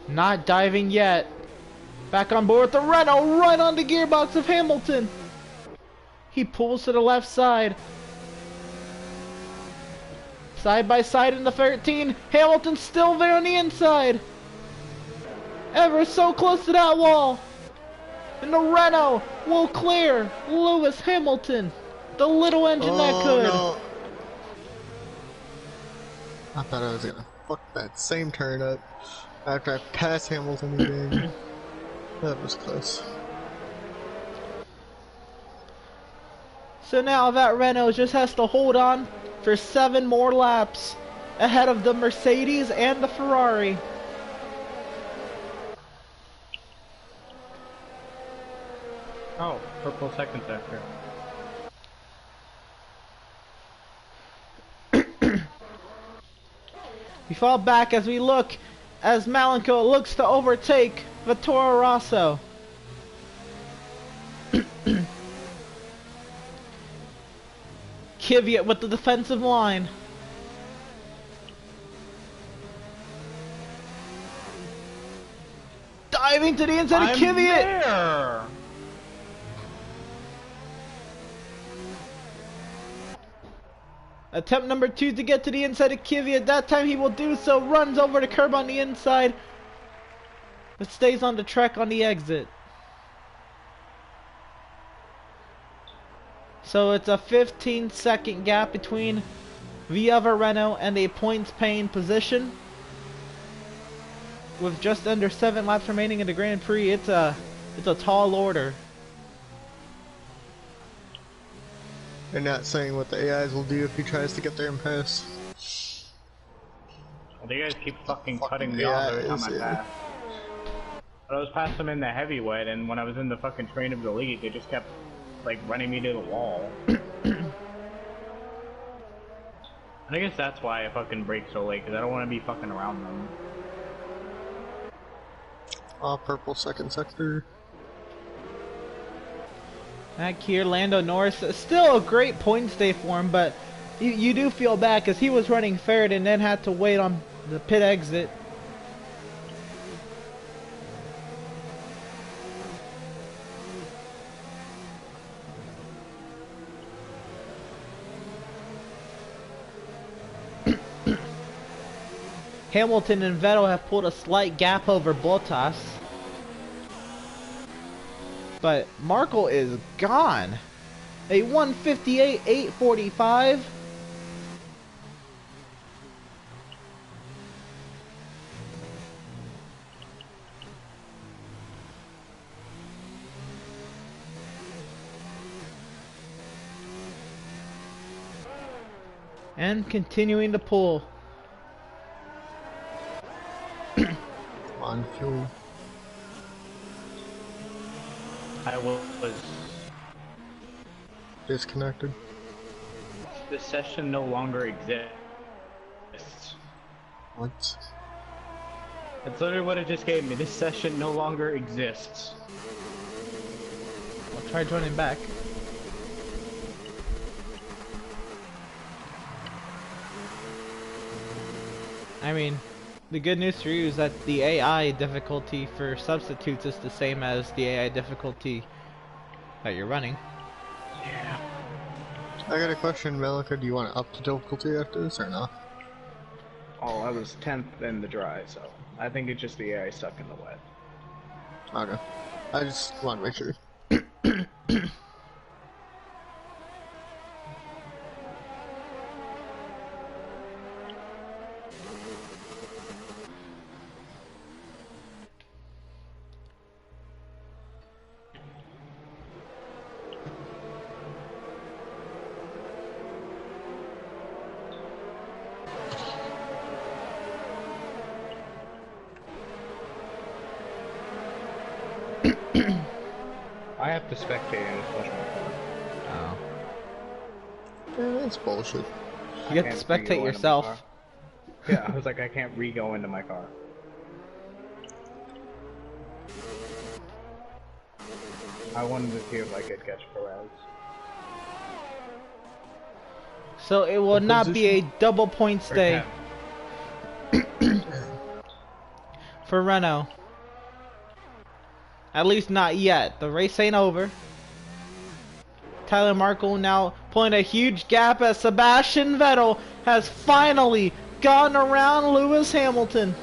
Not diving yet. Back on board with the Renault, right on the gearbox of Hamilton. He pulls to the left side. Side by side in the 13. Hamilton's still there on the inside. Ever so close to that wall. And the Renault will clear Lewis Hamilton. The little engine that could. No. I thought I was gonna fuck that same turn up after I passed Hamilton again. That was close. So now that Renault just has to hold on for 7 more laps ahead of the Mercedes and the Ferrari. Oh, purple second sector. We fall back as we look as Malenko looks to overtake Toro Rosso. Kvyat with the defensive line. Diving to the inside of Kvyat. There. Attempt number 2 to get to the inside of Kvyat. That time he will do so. Runs over the curb on the inside. But stays on the track on the exit. So it's a 15-second gap between the other Renault and a points-paying position. With just under 7 laps remaining in the Grand Prix, it's a tall order. They're not saying what the AIs will do if he tries to get there and pass. Well, you guys keep fucking cutting me off every time I yeah. pass. But I was past them in the heavyweight, and when I was in the fucking train of the league, they just kept like running me to the wall. And I guess that's why I fucking brake so late, because I don't want to be fucking around them. Purple second sector. Back here, Lando Norris, still a great points day for him, but you do feel bad because he was running third and then had to wait on the pit exit. Hamilton and Vettel have pulled a slight gap over Bottas. But Markle is gone. A 158.845. And continuing to pull. Come on, fuel. I was. Disconnected. The session no longer exists. What? That's literally what it just gave me. This session no longer exists. I'll try joining back. I mean, the good news for you is that the AI difficulty for substitutes is the same as the AI difficulty that you're running. Yeah. I got a question, Malika. Do you want to up the difficulty after this or not? Oh, I was 10th in the dry, so I think it's just the AI stuck in the wet. Okay. I just want to make sure. I have to spectate and just push my car. Oh. Yeah, that's bullshit. You have to spectate yourself. Yeah, I was like, I can't re-go into my car. I wanted to see if I could catch Perez. So it will not be a double points day for Renault. At least not yet. The race ain't over. Tyler Markle now pulling a huge gap as Sebastian Vettel has finally gotten around Lewis Hamilton.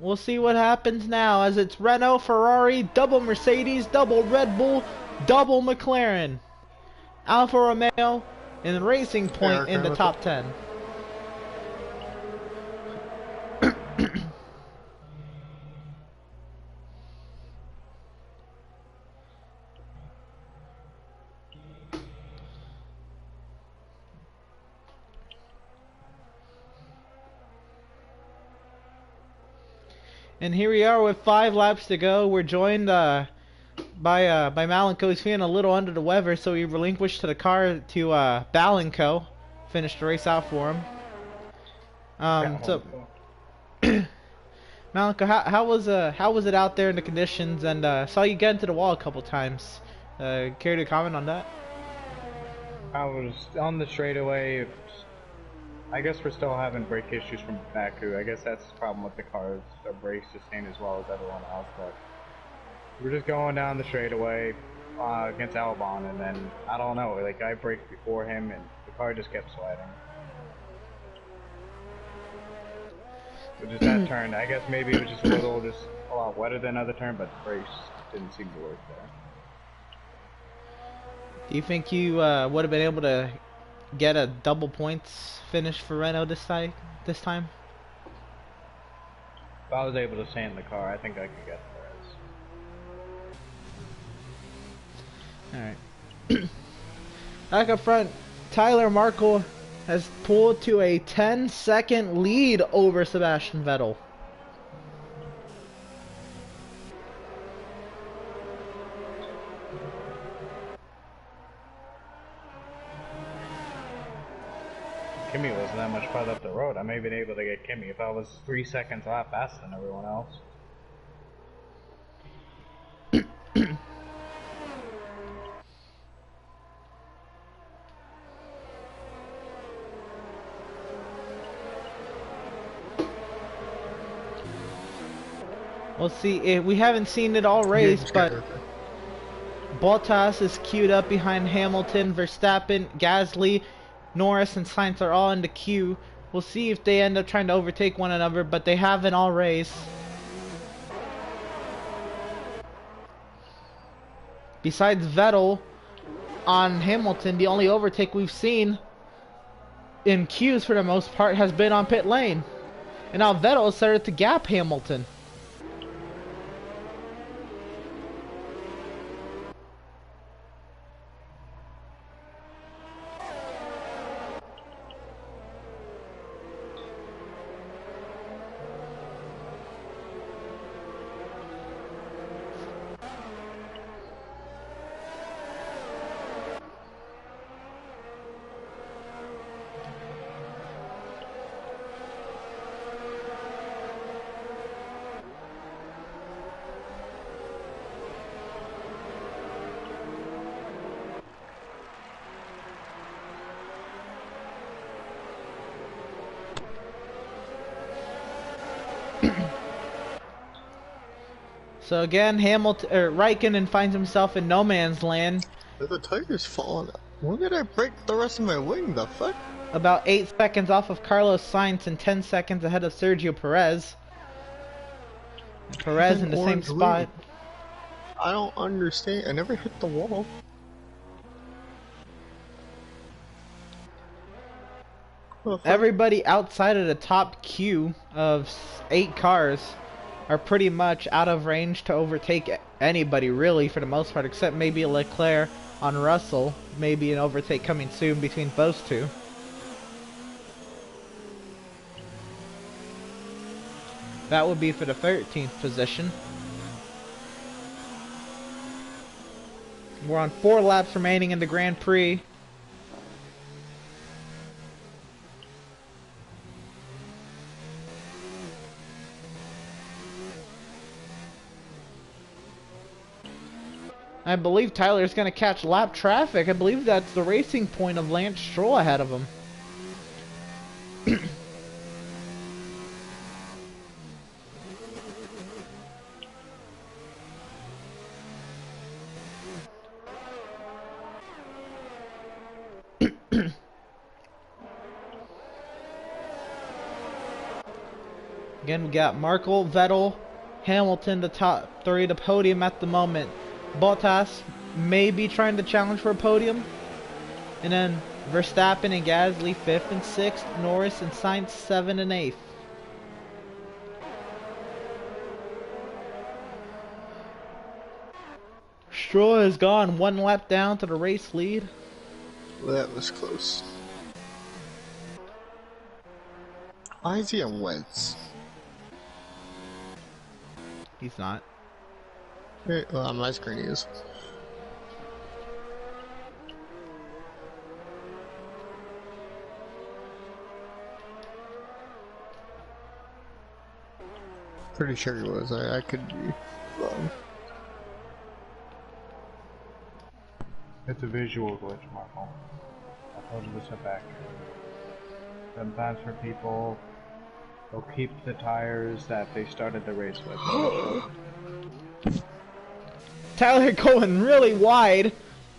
We'll see what happens now as it's Renault, Ferrari, double Mercedes, double Red Bull, double McLaren. Alfa Romeo and Racing Point in the top 10. And here we are with 5 laps to go. We're joined by Malenko. He's feeling a little under the weather, so he relinquished to the car to Balenko. Finished the race out for him. So Malenko, how was it out there in the conditions? And saw you get into the wall a couple times. Care to comment on that? I was on the straightaway. I guess we're still having brake issues from Baku. I guess that's the problem with the cars. Their brakes just ain't as well as everyone else. But we're just going down the straightaway against Albon, and then I don't know. Like I braked before him, and the car just kept sliding. So just that turn. I guess maybe it was just a lot wetter than other turn, but the brakes didn't seem to work there. Do you think you would have been able to get a double points finish for Renault this time? If I was able to stay in the car, I think I could get Perez. Alright. Back up front, Tyler Markle has pulled to a 10-second lead over Sebastian Vettel. Kimmy wasn't that much farther up the road. I may have been able to get Kimmy if I was 3 seconds a lot faster than everyone else. We'll see. We haven't seen it all race, but Bottas is queued up behind Hamilton, Verstappen, Gasly, Norris, and Sainz are all in the queue. We'll see if they end up trying to overtake one another, but they haven't all race. Besides Vettel on Hamilton, the only overtake we've seen in queues for the most part has been on pit lane. And now Vettel started to gap Hamilton. So again, Raikkonen finds himself in no man's land. The tire's falling. When did I break the rest of my wing? The fuck? About 8 seconds off of Carlos Sainz and 10 seconds ahead of Sergio Perez. And Perez in the same spot. I don't understand. I never hit the wall. Everybody outside of the top queue of 8 cars are pretty much out of range to overtake anybody really for the most part, except maybe Leclerc on Russell. Maybe an overtake coming soon between those two. That would be for the 13th position. We're on 4 laps remaining in the Grand Prix. I believe Tyler's going to catch lap traffic. I believe that's the racing point of Lance Stroll ahead of him. Again, we got Markle, Vettel, Hamilton, the top 3 to podium at the moment. Bottas may be trying to challenge for a podium. And then Verstappen and Gasly 5th and 6th. Norris and Sainz 7th and 8th. Stroll has gone 1 lap down to the race lead. Well, that was close. Why is he on wets? He's not. Well, on my screen he is. Pretty sure he was. I could be wrong. It's a visual glitch, Marco. I told you to sit back. Sometimes for people, they'll keep the tires that they started the race with. Tyler going really wide.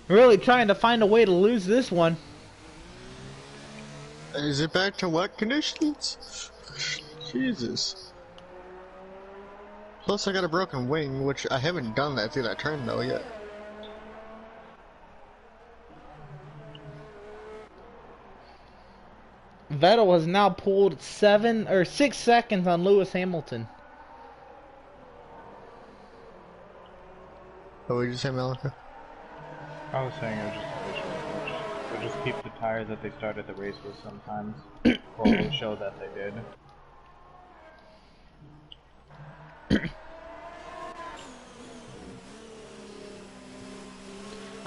Really trying to find a way to lose this one. Is it back to wet conditions? Jesus. Plus I got a broken wing, which I haven't done that through that turn though yet. Vettel has now pulled 6 seconds on Lewis Hamilton. What would you say, Malika? I was saying it was just a visual glitch. They'll just keep the tires that they started the race with sometimes. Or it'll show that they did.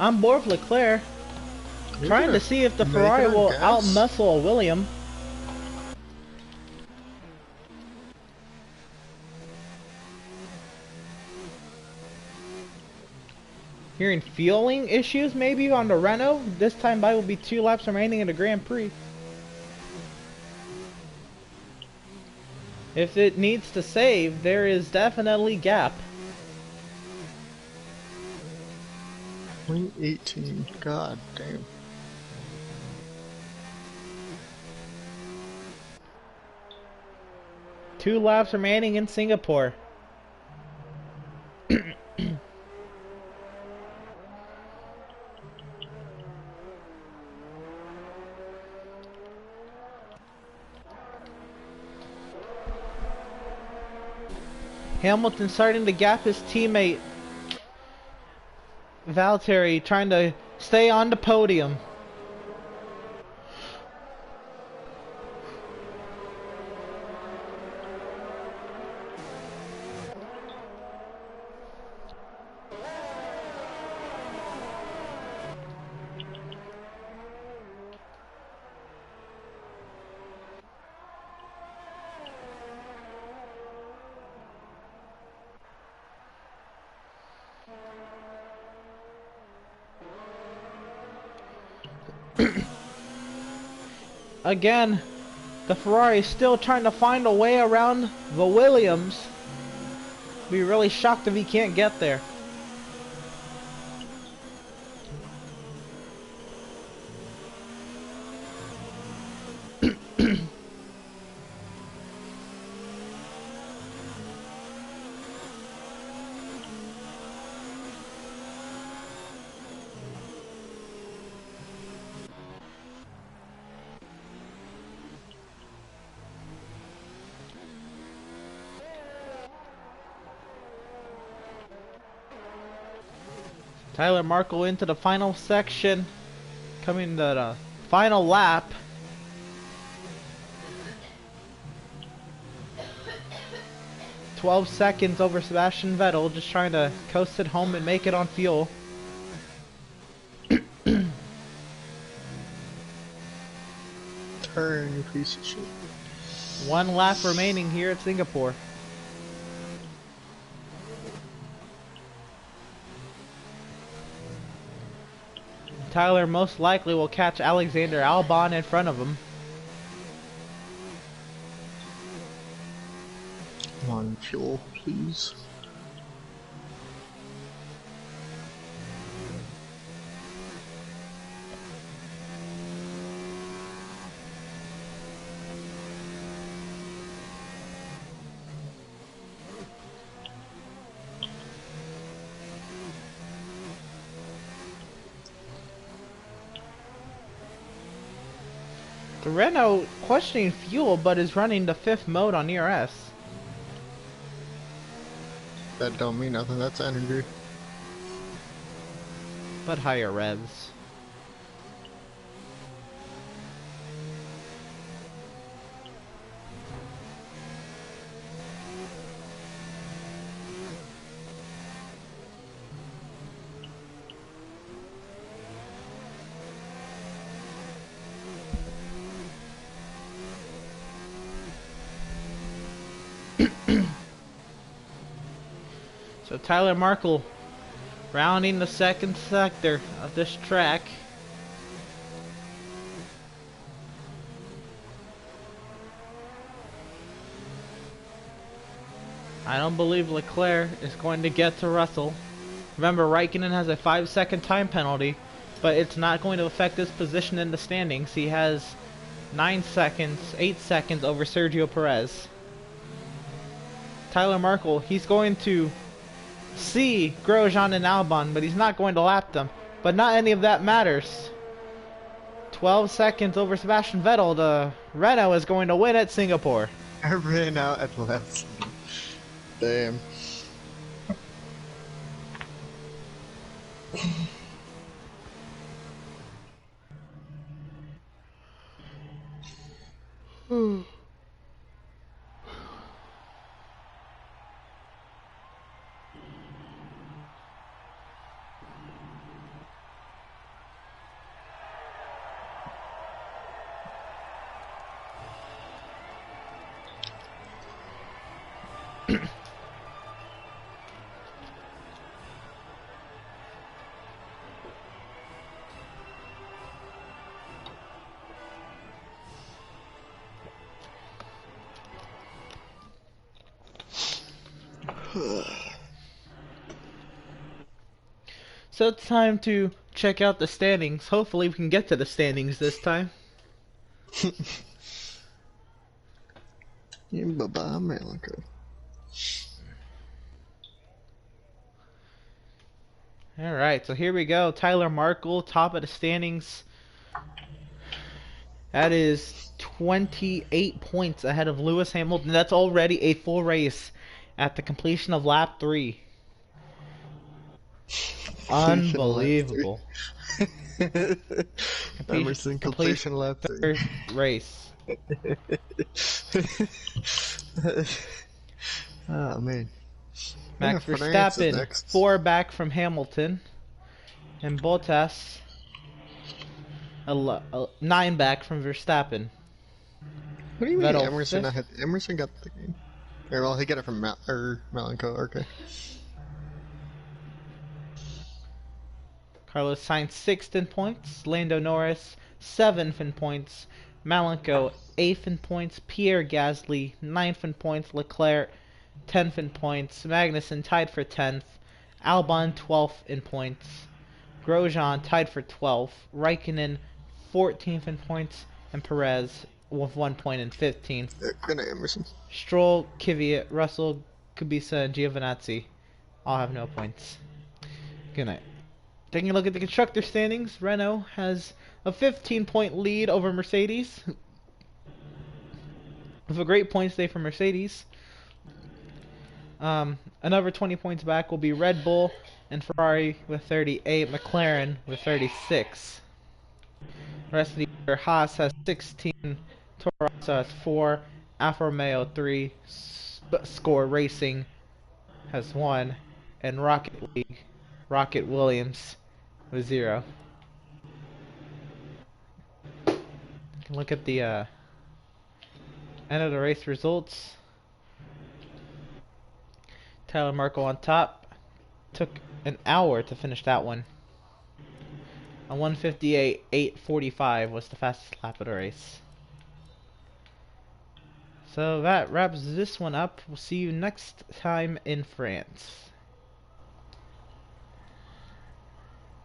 On board with Leclerc. Trying to see if the Ferrari will outmuscle a William. Hearing fueling issues maybe on the Renault. This time by will be 2 laps remaining in the Grand Prix. If it needs to save, there is definitely gap. 2018. God damn. Two laps remaining in Singapore. Hamilton starting to gap his teammate Valtteri, trying to stay on the podium. Again, the Ferrari is still trying to find a way around the Williams. Be really shocked if he can't get there. Tyler Markle into the final section, coming to the final lap. "12 seconds over Sebastian Vettel, just trying to coast it home and make it on fuel." Turn, you piece of shit. 1 lap remaining here at Singapore. Tyler most likely will catch Alexander Albon in front of him. Come on, fuel, please. The Renault questioning fuel, but is running the 5th mode on ERS. That don't mean nothing, that's energy. But higher revs. So Tyler Markle rounding the second sector of this track. I don't believe Leclerc is going to get to Russell. Remember, Raikkonen has a 5-second time penalty, but it's not going to affect his position in the standings. He has 9 seconds, 8 seconds over Sergio Perez. Tyler Markle, he's going to see Grosjean and Albon, but he's not going to lap them. But not any of that matters. 12 seconds over Sebastian Vettel. The Renault is going to win at Singapore. I ran out at the last second. Damn. So it's time to check out the standings. Hopefully we can get to the standings this time. Bye-bye, America. Alright, so here we go. Tyler Markle, top of the standings. That is 28 points ahead of Lewis Hamilton. That's already a full race at the completion of lap 3. Completion lap 3. Unbelievable. Emerson Completion completion lap 3. third race. Oh man. Max France is Verstappen, next. 4 back from Hamilton. And Bottas, 9 back from Verstappen. What do you mean Vettel Emerson? 5th. Emerson got the game. Or, well, he got it from Malenko. Okay. Carlos Sainz 6th in points. Lando Norris 7th in points. Malenko 8th in points. Pierre Gasly 9th in points. Leclerc 10th in points. Magnussen tied for 10th. Albon 12th in points. Grosjean tied for 12th. Raikkonen 14th in points. And Perez with 1 point in 15th. Good night, Emerson. Stroll, Kvyat, Russell, Kubica, and Giovinazzi all have no points. Good night. Taking a look at the constructor standings, Renault has a 15-point lead over Mercedes. With a great points day for Mercedes. Another 20 points back will be Red Bull and Ferrari with 38, McLaren with 36. The rest of the year, Haas has 16, Toro Rosso has 4, Alfa Romeo 3, Score Racing has 1, and Rocket Williams with 0. You can look at the end of the race results. Tyler Merkel on top. Took an hour to finish that one. A 1:58.845 was the fastest lap of the race. So that wraps this one up. We'll see you next time in France.